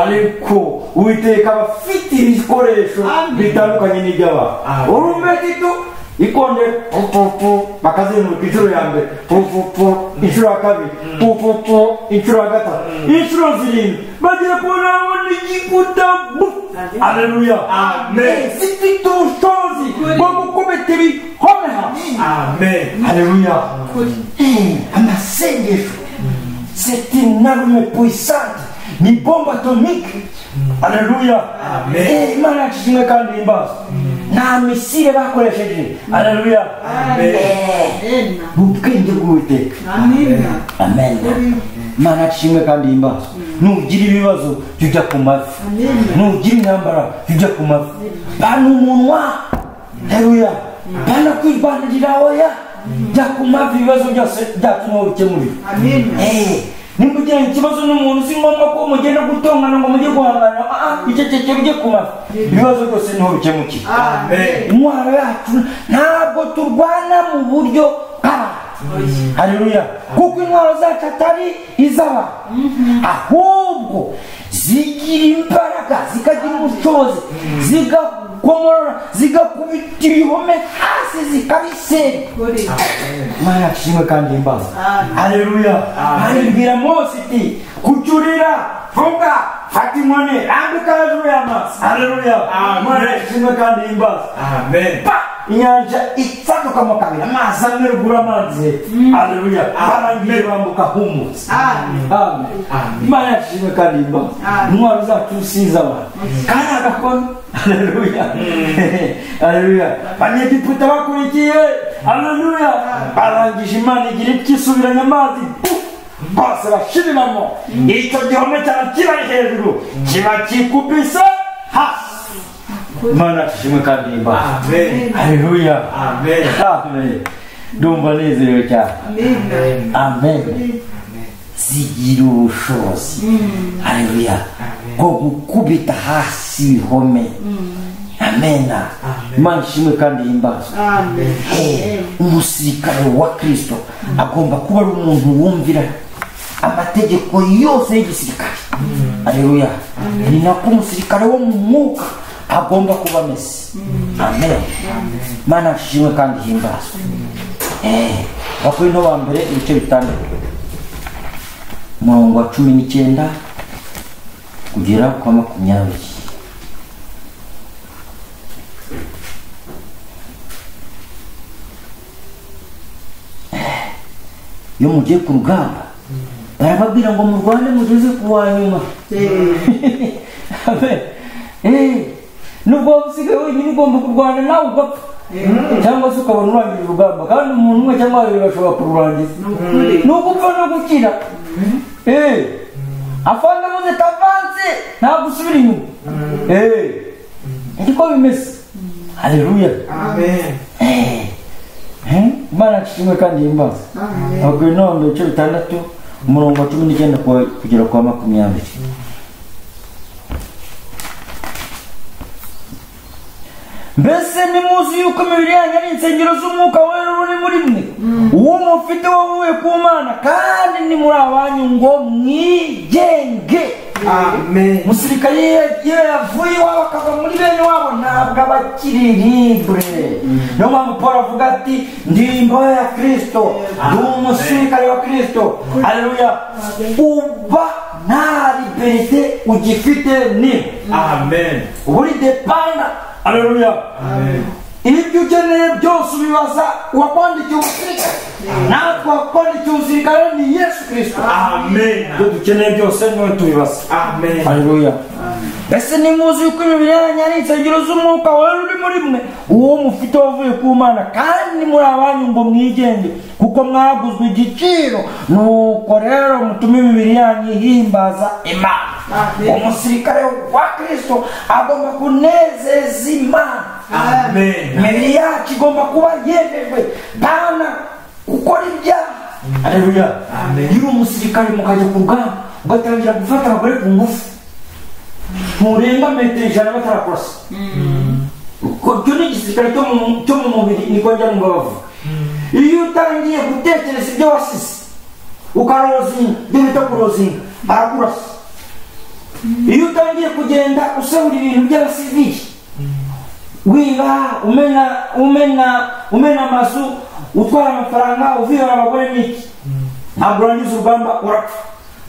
ariko Uwiteka bafite ibikoresho bitandukanye n'iby'abantu. Urumbetito ikonde bakazenguruka inshuro ya mbere, inshuro ya kabiri, inshuro ya gatatu, inshuro 7 bagira kubona abona igikuta. Haleluya, zifite ubushobozi bwo gukubita ibihome hasi. Haleluya, amasengesho c'est une arme puissante, ni bombe atomique. Haleluya, Imana yashimwe kandi himbazwe. Nta misile bakoresheje. Haleluya, ubwenge bw'Uwiteka. Amen. Imana yashimwe kandi himbazwe. Nugira ibibazo tujya ku mavi, nugira intambara tujya ku mavi. Bana umunwa. Haleluya, bana kwirwanirira oya, jya ku mavi ibibazo byose byatuma bikemurira. Nimba ugira ikibazo n'umuntu si ngombwa ko mugenda gutongana ngo mujye guhangana. Icecekere ujye ku mavi, ibibazo byose niho bikemukira. Intwaro yacu ntabwo turwana mu buryo bw'abantu. Haleluya, kuko intwaro zacu atari iz'abantu, ahubwo zigira imbaraga, zikagira ubushobozi, zigakomora, zigakubita ibihome hasi zikabisenya. Imana yashimwe kandi himbazwe. Haleluya, aribwira Mose iti kucyurira vuga fata inkoni rambika hejuru y'amazi. Haleluya, Imana yashimwe kandi himbazwe. Inyanja itsadukamo kabiri, amazi amwe rugura amazi. Haleluya, barangiye bambuka humutse. Amen. Imana yashimwe kandi himbazwe. Intwaro zacu siza abantu kandi agakono. Haleluya, haleluya, Abanyegiputa bakurikiye. Haleluya, barangije Imana igira ikisubiranya amazi bose bashiriramo. Icyo gihome cyane kiba hejuru kiba kikubise hasi. Imana yashimwe kandi himbazwe. Haleluya, amen. Ndumva nezerewe cyane. Amen. Zigira ubushobozi. Haleluya, bwo gukubita hasi ibihome. Amen. Imana ishimwe kandi himbazwe. Umusirikare wa Kristo agomba kuba ari umuntu wumvira amategeko yose y'igisirikare. Haleluya, ni nako umusirikare wo mu mwuka agomba kuba ameze. Amen. Mana ashimwe kandi himbazwe. Abakorinto ba mbere ibice 6 umurongo wa 19 kugera kwa 20. Iyo mugiye ku rugamba barababwira ngo murwane mugeze ku wa nyuma. Nubwo usigaye wenyine ugomba kurwana nawe ugapfa cyangwa se ukabona urangije urugamba kandi umuntu umwe cyangwa babiri bashobora kururangiza. Ni ugupfa no gukira. Afande muze tavanze ntabwo usubira inyuma. Niko bimeze. Haleluya. Amen. Mana ashimwe kandi himbaza. Abakorinto ibice 6 umurongo wa 19 kugera kwa 20. Mbese nimuzi yuko imibiri yanyu ari insengero z'umwuka wera uri muri mwe, uwo mufite wavuye ku Mana, kandi ni muri abanyu ngo mwigenge. Amen. Umusirikare iyo yavuye iwabo akava muri bene wabo ntabwo aba akiri libre. Niyo mpamvu Paul avuga ati ndi imbohe ya Kristo, ndi umusirikare wa Kristo. Haleluya. Uba nta liberite ugifite ni. Amen. Uri depanda. Haleluya. Amen. Ibyo ukeneye byose ubibaza wakwandikiye umusirikare. Natwe wakwandikiye umusirikare ni Yesu Kristo. Amen. Ibyo dukeneye byose niwe tubibaza. Amen. Haleluya. Mbese nimuzi yuko imibiri yanyu ari insengero z'umwuka wera uri muri mwe, uwo mufite wavuye ku Mana, kandi muri abanyu ngo mwigenge, kuko mwaguzwe igiciro. Nuko rero mutume imibiri yanyu ihimbaza Imana. Umusirikare wa Kristo agomba kunezeza Imana. Amen. Imibiri yacu igomba kuba yejejwe bana gukora ibyaha. Haleluya. Iyo umusirikare mukajya ku rugamba ugatangira gufata abagore ku ngufu, murenga metero 100 batarakurasa. Cyo ni igisirikare cyo mu mubiri niko njya ngo bavuga. Iyo utangiye gutekereza ibyo wasize ukarozinga ibyo bita kurozinga barakurasa. Iyo utangiye kugenda usabura ibintu by'abasivili wiba umena amazu utwara amafaranga uvira abagore n'iki, ntabwo urangiza urugamba urapfa.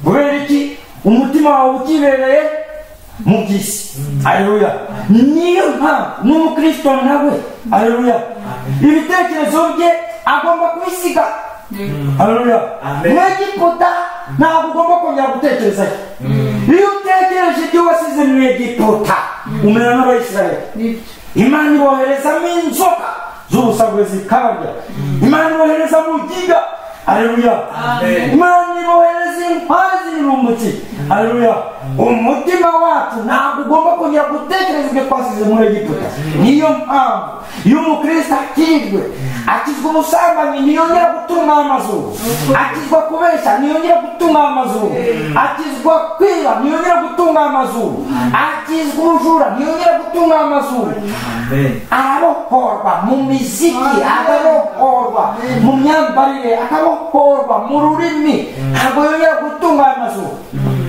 Kubera iki? Umutima wawe ukibereye mu by'isi. Haleluya. Niyo mpamvu n'umukristo nawe, haleluya, ibitekerezo bye agomba kubisiga. Haleluya. Egiputa ntabwo ugomba kongera gutekereza. Iyo utekereje ibyo wasize mu Egiputa umera n'Abayisiraheli. Imana iboherezamo inzoka z'ubusagwe zikabarya. Imana ibohereza mu giga. Haleluya. Imana ibohereza inkwazi n'umutsi. Haleluya. Umutima wacu ntabwo ugomba kongera gutekereza ibyo twasize muri Egiputa. Niyo mpamvu iyo umukristo akijwe, akizwa ubusambanyi ntiyongera gutunga amazuru, akizwa kubeshya ntiyongera gutunga amazuru, akizwa kwiba ntiyongera gutunga amazuru, akizwa ubujura ntiyongera gutunga amazuru. Arabohorwa mu miziki, akabohorwa mu myambarire, akabohorwa mu rurimi, ntabwo yongera gutunga amazuru.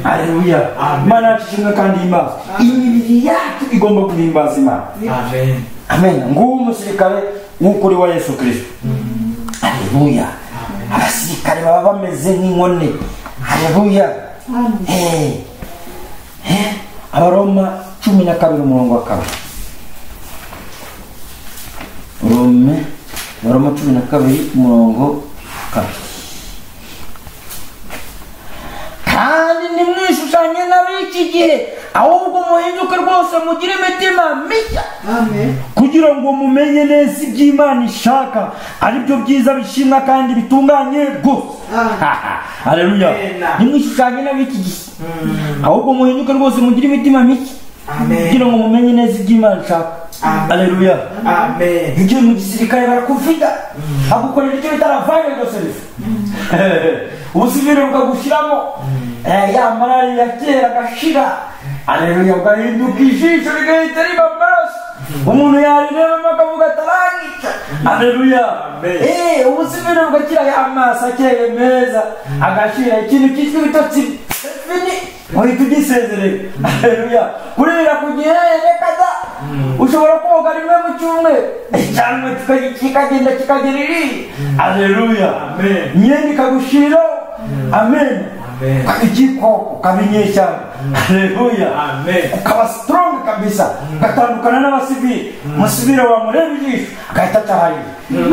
Haleluya. Imana ashimwe kandi himbaza. Imibiri yacu igomba guhimbaza Imana. Amen. Amen. Nguwo umusirikare w'ukuri wa Yesu Kristo. Haleluya. Abasirikare baba bameze nk'inkone. Haleluya. Abaroma 12 umurongo wa 2. Abaroma 12 umurongo wa 2. Kandi nimwishushanye n'ab'iki gihe, ahubwo muhinduke rwose mugire imitima mishya. Amen. Kugira ngo mumenye neza ibyo Imana ishaka, ari byo byiza bishimwa kandi bitunganye rwose. Haleluya. Nimwishushanye n'ab'iki gihe, ahubwo muhinduke rwose mugire imitima mishya. Amen. Kugira ngo mumenye neza ibyo Imana ishaka. Haleluya. Amen. Igihe mu gisirikare barakuvida agukorera icyo bitaravanye byose bifu. Ubusivire bukagushiramo ya marari ya kera gashira. Haleluya. Ugahinduka ijisho rigahita riba amaraso, umuntu yarireba akavuga atarangica. Haleluya. Ubusivire bugakira ya maso akeye meza agashira ikintu cyitwa ibitotsi fini uhita ugisezerera. Haleluya. Kurira ku gihe reka da ushobora koga rimwe mu cyumweru cyangwa kikagenda kikagera iri. Haleluya. Imyenda ikagushira. Amen. Ikiko ukabinyesha. Haleluya. Ukaba strong kabisa, ugatandukana n'abasivili. Umusivili wamureba ijisho agahita atahari.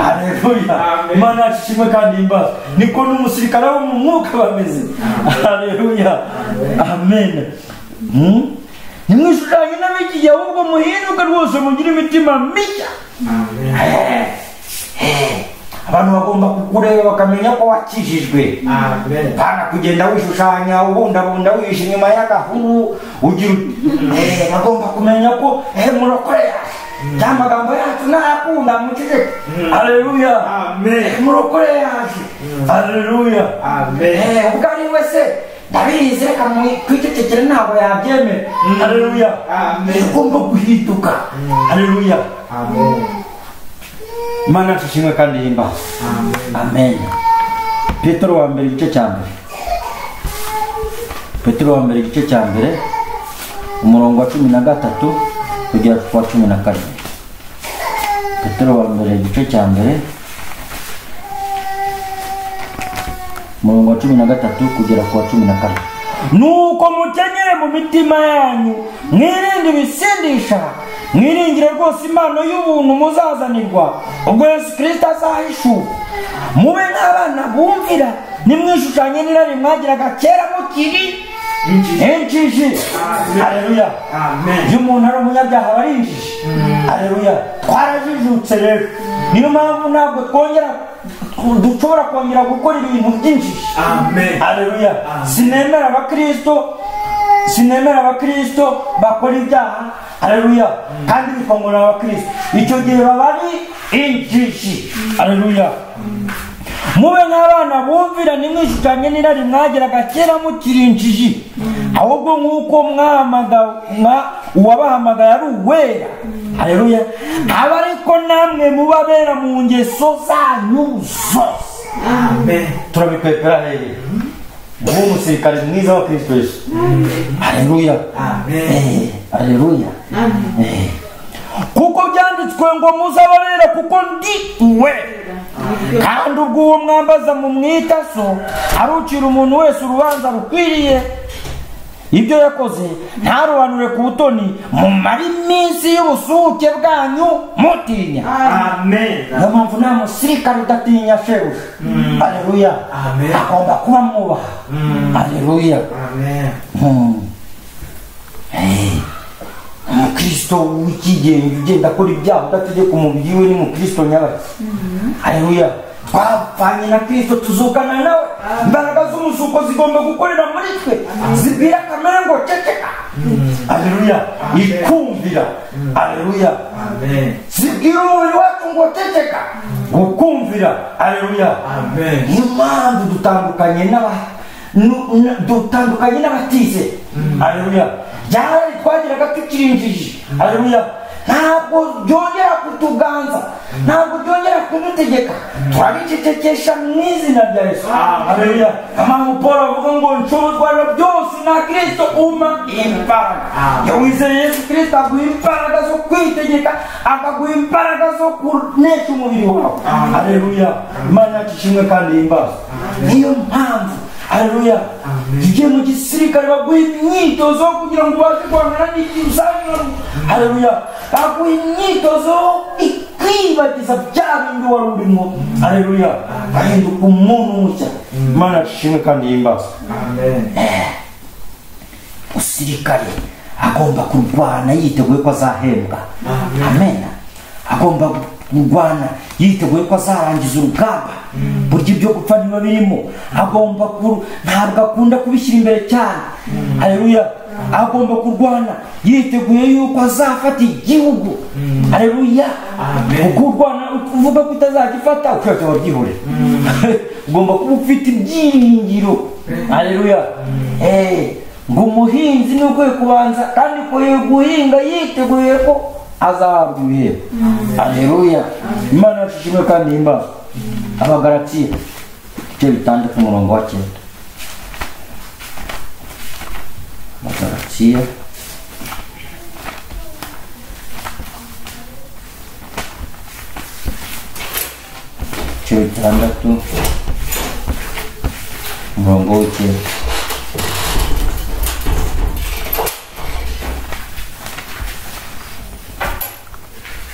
Haleluya. Imana ashimwe kandi imbaza. Niko n'umusirikare wo mu mwuka bameze. Haleluya. Amen. Nimwishushanye n'abigiye ahubwo muhinduke rwose mugire imitima mishya. Abantu bagomba kukureba bakamenya ko wakijijwe. Pana kugenda wishushanya ubundabunda wishe inyuma y'agahuru ugira bagomba kumenya ko murokore amagambo yacu nakunda mukije. Haleluya. Murokore yacu. Haleluya. Ubwo ari wese ndabizi reka kwitegekera ntabwo yabyemera. Haleluya. Ugomba guhinduka. Haleluya. Imana tushimwe kandi himba. Amen. Petero wa mbere igice cya mbere. Petero wa mbere igice cya mbere umurongo wa 13 kugera ku wa 14. Petero wa mbere igice cya mbere umurongo wa 13 kugera ku wa 14. Nuko mukenyere mu mitima yanyu mwirinde ibisindisha, mwiringire rwose impano y'ubuntu muzazanirwa ubwo Yesu Kristo azahishuka. Mube nk'abana bumvira, nimwishushanye n'irari mwagiraga kera mukiri injiji. Haleluya. Iyo umuntu ari umunyabyaha aba ari injiji. Haleluya. Twarajijutse rero, niyo mpamvu ntabwo dushobora kongera gukora ibintu byinshi. Haleluya. Sinemera abakristo bakora ibyaha. Haleluya. Kandi bikongora abakristo, icyo gihe baba ari injiji. Haleluya. Mube nk'abana bumvira, nimwishushanye n'irari mwagiraga kera mukiri injiji, ahubwo nk'uko uwabahamagaye ari uwera. Haleluya. Aba ariko namwe mubabera mu ngeso zanyu zose. Turabikwepera hehe uwo musirikare mwiza wa Kristo Yesu. Haleluya. Haleluya. Kuko byanditswe ngo muzababera kuko ndi uwera. Kandi ubwo uwo mwambaza mu mwita so arucira umuntu wese urubanza rukwiriye ibyo yakoze, ntarobanure ku butoni, mumare iminsi y'ubusuhuke bwanyu mutinya. Niyo mpamvu nta musirikare udatinya shebuja. Haleluya. Agomba kuba mwubaha. Haleluya. Umukristo w'ikigenga ugenda akora ibyaha udategeka umubiri we ni mukristo nyabaki. Haleluya. Twapfanye na Kristo tuzukana nawe. Imbaraga z'umuzuko zigomba gukorera muri twe, zibwira kamere ngo ceceka. Haleluya. Ikumvira. Haleluya. Zibwira umubiri wacu ngo ceceka, gukumvira. Haleluya. Niyo mpamvu dutandukanye n'abatize. Haleluya. Byari twagiraga tukiri injiji. Haleluya. Ntabwo byongera kutuganza, ntabwo byongera kudutegeka, turabicecekesha mu izina rya Yesu. Haleluya. Amamo Paul avuga ngo nshobozwa byose na Kristo umpa imbaraga. Iyo wizeye Yesu Kristo aguha imbaraga zo kwitegeka, akaguha imbaraga zo kunesha umubiri wawe. Haleluya. Imana yacu ishimwe kandi ihimbaza. Niyo mpamvu haleluya igihe mu gisirikare baguha imyitozo kugira ngo ubashe guhangana n'ikizamini. Haleluya. Baguha imyitozo ikwibagiza bya bindi wari urimo. Haleluya. Bahinduka umuntu mushya. Imana yacu ishimwe kandi ihimbaza. Umusirikare agomba kurwana yiteguye ko azahembwa. Amen. Agomba kurwana yiteguye ko azarangiza urugamba. Burya ibyo gupfa niba birimo, agomba ntabwo akunda kubishyira imbere cyane. Haleluya. Agomba kurwana yiteguye yuko azafata igihugu. Haleluya. Kurwana uvuga ko utazagifata ushaka wabyihore. Ugomba kuba ufite ibyiringiro. Haleluya. Ngo umuhinzi ni uko kubanza kandi guhinga yiteguye ko azahabwa ibihembo. Haleluya. Imana yacu ishimwe kandi ihimbaza. Abagalatiya igice 6 umurongo wa 9. Abagalatiya gatandatu umurongo w'icyenda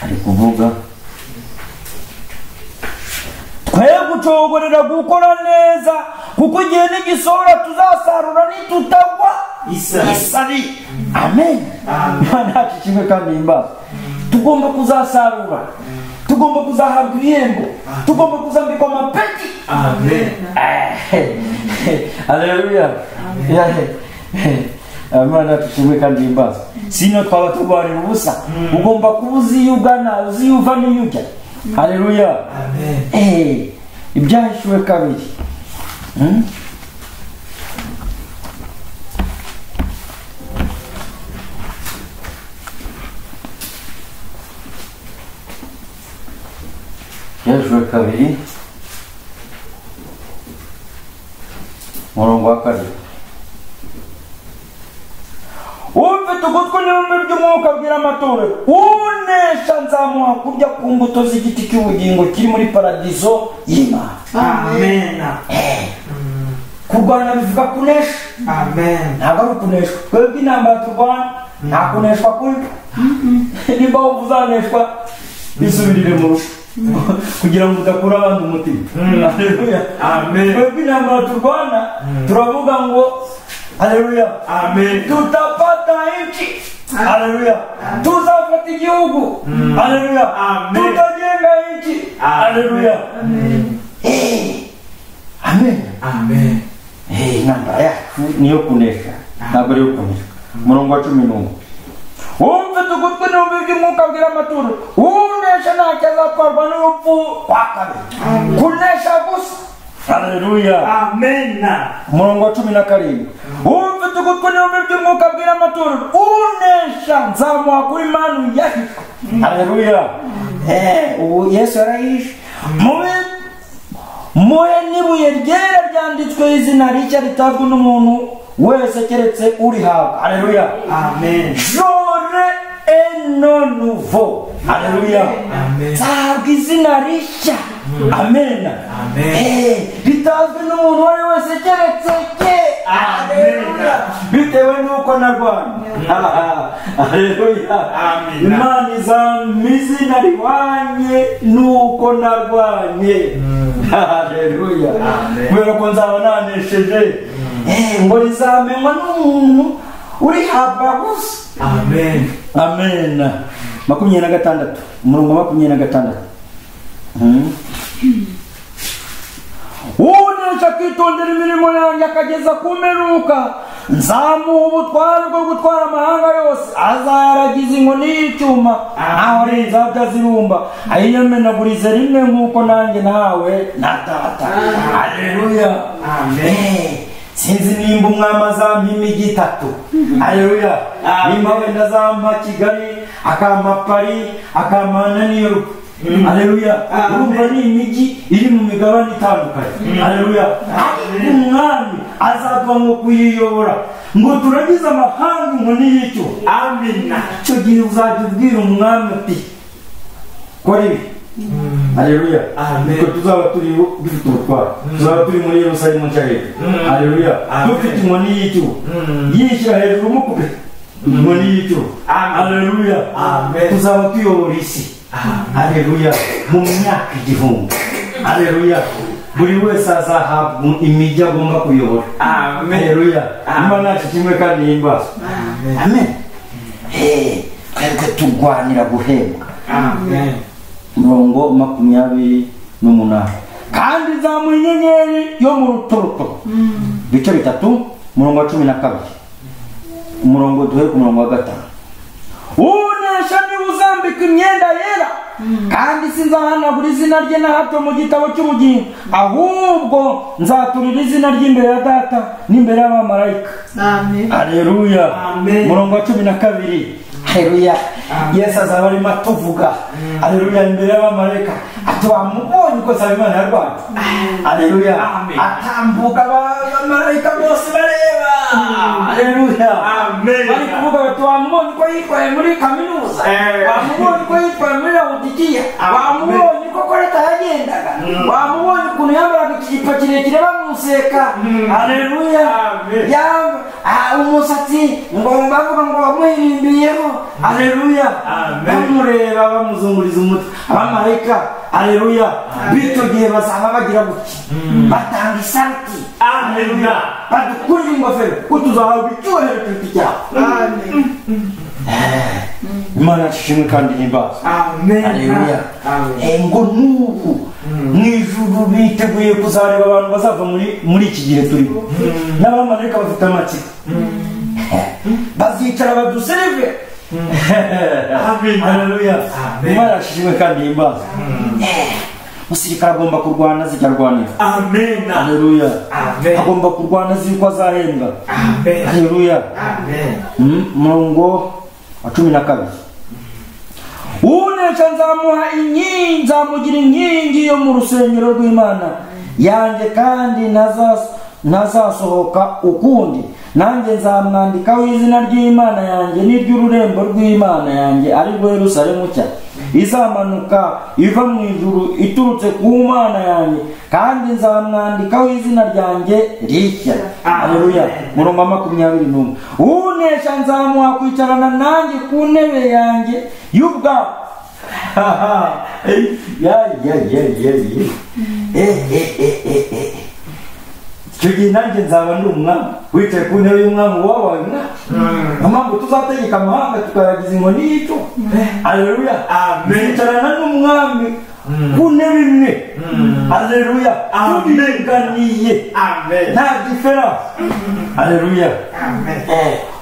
ari kuvuga twe gucogorera gukora neza kuko igihe n'igisohora tuzasarura nitutagwa isari. Amen. Nta kimwe kandi imbaza tugomba kuzasarura, tugomba kuzahabwa ibihembo, tugomba kuzambikwa amapeti. Amen. Haleluya. Amana tushimwe kandi imbaza sino twaba turwanira ubusa. Ugomba kuba uziyugana, uziyuva n'iyujya. Haleluya. Amen. Ibyahishuwe kabiri. Ibyahishuwe kabiri umurongo wa kabiri. Ufite ugutwi n'ibumbe ry'umwuka abwira amatorero, unesha nzamuha kurya ku mbuto z'igiti cy'ubugingo kiri muri paradizo y'Imana. Amen. Kurwana bivuga kunesha. Amen. Ntabwo ari ukuneshwa. Twebwe intambara turwana nta kuneshwa kuri. Niba wumva uzaneshwa bisubirire mu rugo kugira ngo udakura abandi umutima. Haleluya. Amen. Twebwe intambara turwana turavuga ngo haleluya. Amen. Tutapata nchi. Haleluya. Tuzafata igihugu. Haleluya. Amen. Tutajenga nchi. Haleluya. Amen. Amen. Amen. Intambara yacu niyo kunesha, ntabwo ari yo kunesha. Umurongo wa 11. Ufite ugutwi n'ibumbe by'umwuka abwira amatorero, unesha ntacyo azatwarwa n'urupfu rwa kabiri. Kunesha gusa. Haleluya. Amen. Umurongo wa 17. Ufite ugutwi n'ibumbe by'umwuka abwira amatorero, unesha nzamuha kuri manu yahishwe. Haleluya. Ubu Yesu yarahishe. Muhe n'ibuye ryera ryanditsweho izina rishya ritazwi n'umuntu wese keretse urihabwa. Haleluya. Amen. Jore eno nouveau. Haleluya. Amen. Nzahabwa izina rishya. Amen. Amen. Ritazwi n'umuntu wese keretse ke. Haleluya. Bitewe n'uko narwanye. Haleluya. Amen. Imana izampa izina rihwanye n'uko narwanye. Haleluya. Kubera ko nzaba nanesheje ngo rizamenywa n'umuntu urihabwa gusa. Amen. Amen. 26 umurongo 26. Unesha kwitondera imirimo yanjye akageza ku mperuka, nzamuha ubutware bwo gutwara amahanga yose, azayaragiza inkoni y'icyuma naho ari inzabya zibumba, ayiyemenagurize rimwe nk'uko nanjye nawe na data. Haleluya. Amen. Sinzi nimba umwami azampa imigi 3. Haleluya. Nimba wenda azampa Kigali, akampa Paris, akampa na New York. Haleluya. Urumva ni imigi iri mu migabane itandukanye. Haleluya. Umwami azaduha ngo kuyiyobora ngo turagize amahanga inkoni y'icyo. Amen. Icyo gihe uzajya ubwira umwami ati kora ibi. Haleluya. Amen. Ko tuzaba turi dufite ubutware, tuzaba turi muri Yerusalemu nshya hejuru. Haleluya. Dufite inkoni y'icyo yishyira hejuru mukube inkoni y'icyo. Haleluya. Amen. Tuzaba tuyobora isi. Haleluya. Mu myaka 1000. Haleluya. Buri wese azahabwa imijyi agomba kuyobora. Amen. Haleluya. Imana yacu kimwe kandi yimbaza. Amen. Twebwe turwanira guhembwa. Amen. Umurongo 28. Kandi nzamuha inyenyeri yo mu ruturuto. Bice 3. Umurongo wa 12. Umurongo duhere ku murongo wa 5. Unesha ni uzambika imyenda yera, kandi sinzahanagura izina rye na hato mu gitabo cy'ubugingo, ahubwo nzaturira izina ry'imbere ya data n'imbere y'abamarayika. Amen. Haleluya. Amen. Umurongo wa 12. Haleluya. Yesu azaba arimo atuvuga. Haleluya. Imbere y'abamarayika ati wamubonye ko Imana yarwanye. Haleluya. Atambuka abamarayika bose bareba. Haleluya. Amen. Bari kuvuga bati wamubonye ko yitwaye muri kaminuza, wamubonye ko yitwaye muri Laodikiya, wamubonye ko koreta yagendaga wamubonye ukuntu yambaraga ikijipo kirekire bamuseka haleluya umusatsi ngo bavuga ngo bamuhirimbiyeho haleluya bamureba bamuzunguriza umutwe abamarayika haleluya bityo gihe bazaba bagira guki batanga isarati haleluya badukurira ingofero kutuzahabwa icyubahiro cy'igiti cyabo Imana ishimwe kandi himbaza haleluya ngo n'ubu mw'ijuru biteguye kuzareba abantu bazava muri iki gihe turimo n'abamarayika bafite amatsiko bazicara badusereve haleluya Imana ishimwe kandi himbaza umusirikare agomba kurwana zijya arwanira haleluya agomba kurwana ziko azahembwa haleluya murongo wa 12 unesha nzamuha inkingi nzamugira inkingi yo mu rusengero rw'Imana yanjye kandi ntazasohoka ukundi nanjye nzamwandikaho izina ry'Imana yanjye n'iry'ururembo rw'Imana yanjye ari rwo Yerusalemu nshya izamanuka iva mu ijuru iturutse ku Mana yanjye kandi nzamwandikaho izina ryanjye rishya haleluya murongo 21 unesha nzamuha kwicarana nanjye ku ntebe yanjye y'ubwami icyo gihe nanjye nzaba ndi umwami wicaye ku ntebe y'umwami wabaye mpamvu tuzategeka amahanga tukayagiza inkoni y'icu haleluya twicarana n'umwami ku ntebe imwe haleluya tubiganiye nta diferanse haleluya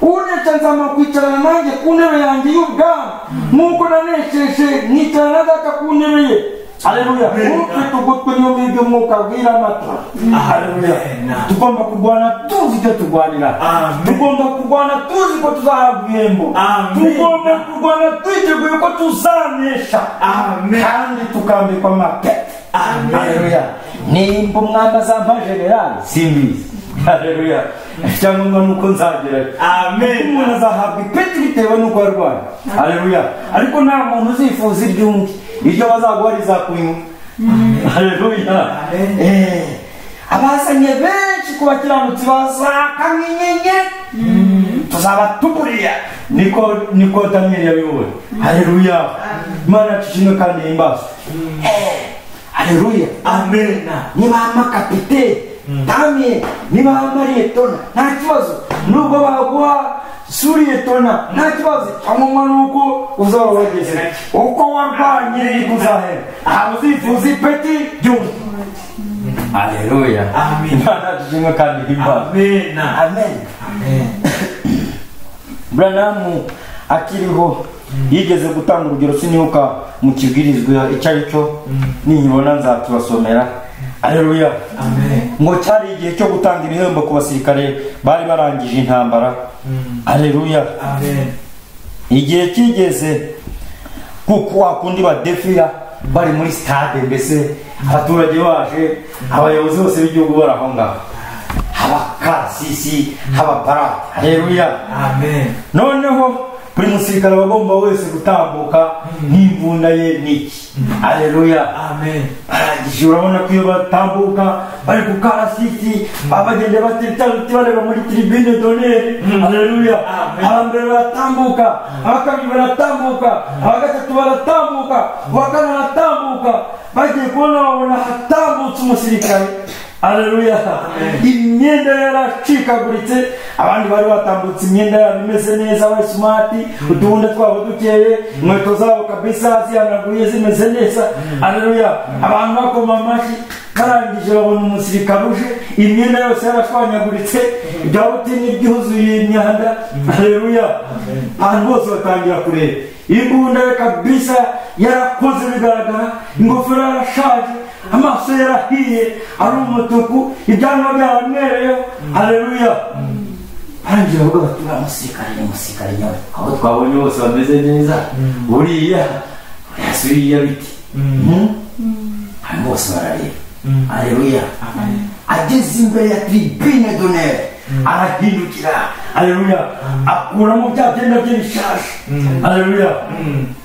unesha nzamuha kwicarana nanjye ku ntebe yanjye y'ubwami nk'uko nanesheje mwicarana data ku ntebe ye haleluya ufite ugutwi niyo mwibyo mwuka bwira amata haleluya tugomba kurwana tuzi icyo turwanira tugomba kurwana tuzi ko tuzahabwa ibihembo tugomba kurwana twiteguye ko tuzanesha kandi tukambikwa amapeti haleluya nimba umwami azampa generali simbizi haleluya cyangwa nuko nzagerayo umuntu azahabwa ipeti bitewe n'uko yarwaye haleluya ariko nta muntu uzifuza iry'undi iryo bazaguha rizakunywa haleluya abazanye benshi ku bakiranutsi bazaka nk'inyenyeri tuzaba tuguriya niko Daniel yabibonye haleluya Imana ishimwe kandi himbaza haleluya niba amakapiteni Daniel niba amariyetona nta kibazo nubwo baguha suriyetona nta kibazo cyangwa nuko uzaba wageze uko warwanye kuzahera ntabwo uzifuza ipeti ry'umuntu haleluya Imana ishimwe kandi himbaza amen Branham akiriho yigeze gutanga urugero sinibuka mu kibwirizwa icyo ari cyo ninyibona nzatubasomera haleluya ngo cyari igihe cyo gutanga ibihembo ku basirikare bari barangije intambara haleluya igihe kigeze kuko wakundi badefira bari muri stade mbese abaturage baje abayobozi bose b'igihugu baraho ngaho abakasisi abapara haleluya noneho buri musirikare bagomba wese gutambuka n'imbunda ye niki haleluya barangije urabona ko iyo batambuka bari ku karasisi abagende batitaruti bareba muri tribune d'honneur haleluya abambere baratambuka abakabiri baratambuka abagatatu baratambuka abakane baratambuka bagiye kubona babona hatambutse umusirikare haleluya imyenda yaracikaguritse abandi bari batambutse imyenda yabo imeze neza bari smart uduhunda twabo dukeye inkweto zabo kabisa zihanaguye zimeze neza haleluya abantu bakoma amashyi barangije babona umusirikare uje imyenda yose yarashwanyaguritse ibyabutini byuzuye imyanda haleluya abantu bose batangira kureba imbunda ye kabisa yarakoze bigaragara ingofero yarashaje amaso yarahiye ari umutuku ibyanwa byaranywereyeho haleluya barangira bavuga bati umusirikare nyawe aho twabonye bose bameze neza buriya yasuriya biti hano bose barareba haleluya ageze imbere ya tribune d'honneur arahindukira haleluya akuramo bya byenda bye bishaje haleluya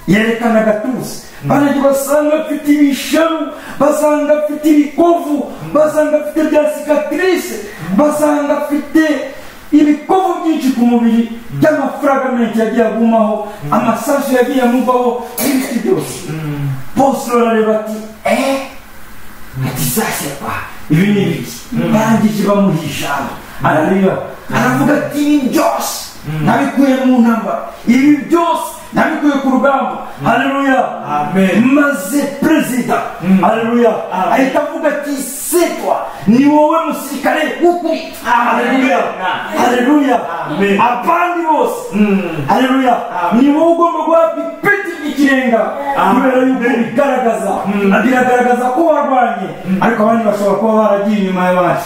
yerekana agatuza banagiye basanga afite ibisharu basanga afite ibikovu basanga afite bya cicatrice basanga afite ibikovu byinshi ku mubiri by'amafragment yagiye agumaho amasasu yagiye amuvaho n'ibiti byose bose barareba ati ati sasa kwa ibi ni ibiki barangije bamuhisha haleluya aravuga ati ibi byose nabikuye mu ntambara ibi byose nabikuye ku rugamba haleluya maze perezida haleluya ahita avuga ati setwa ni wowe musirikare ukuri haleluya haleluya abandi bose haleluya ni wowe ugomba guhabwa ipeti ry'ikirenga kubera yuko biragaragaza ko warwanye ariko abandi bashobora kuba baragiye inyuma y'abandi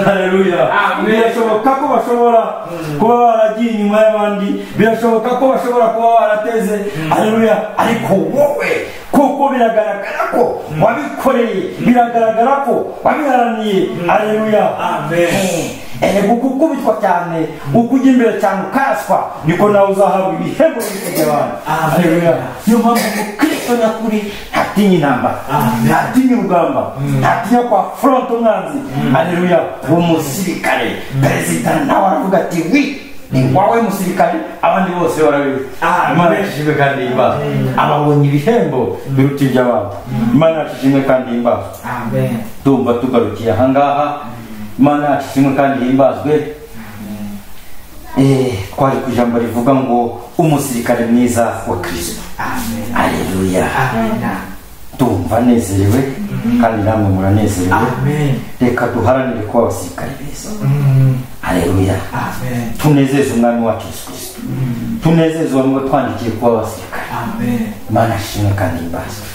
haleluya birashoboka ko bashobora kuba baragiye inyuma y'abandi birashoboka ko bashobora kuba barateze haleluya ariko wowe kuko biragaragara ko wabikoreye biragaragara ko wabiharaniye haleluya gukubitwa cyane ukujya imbere cyane ukaswa niko nawe uzahabwa ibihembo bifite abantu haleluya niyo mpamvu umukristo nyakuri ntatinya intambara ntatinya urugamba ntatinya kwa front umwanzi haleluya umusirikare perezida nawe aravuga ati wi ni wawe musirikare abandi bose barabizi imana yashimwe kandi imbaho ababonye ibihembo biruta iby'abandi imana yashimwe kandi imbaho tumva tugarukiye ahangaha imana yashimwe kandi himbazwe twari ku ijambo rivuga ngo umusirikare mwiza wa Kristo haleluya tumva nezerewe kandi namwe muranezerewe reka duharanire kuba abasirikare beza haleluya tunezeze umwami wacu Yesu Kristo tunezeze uwo twandikiye kuba abasirikare imana yashimwe kandi himbazwe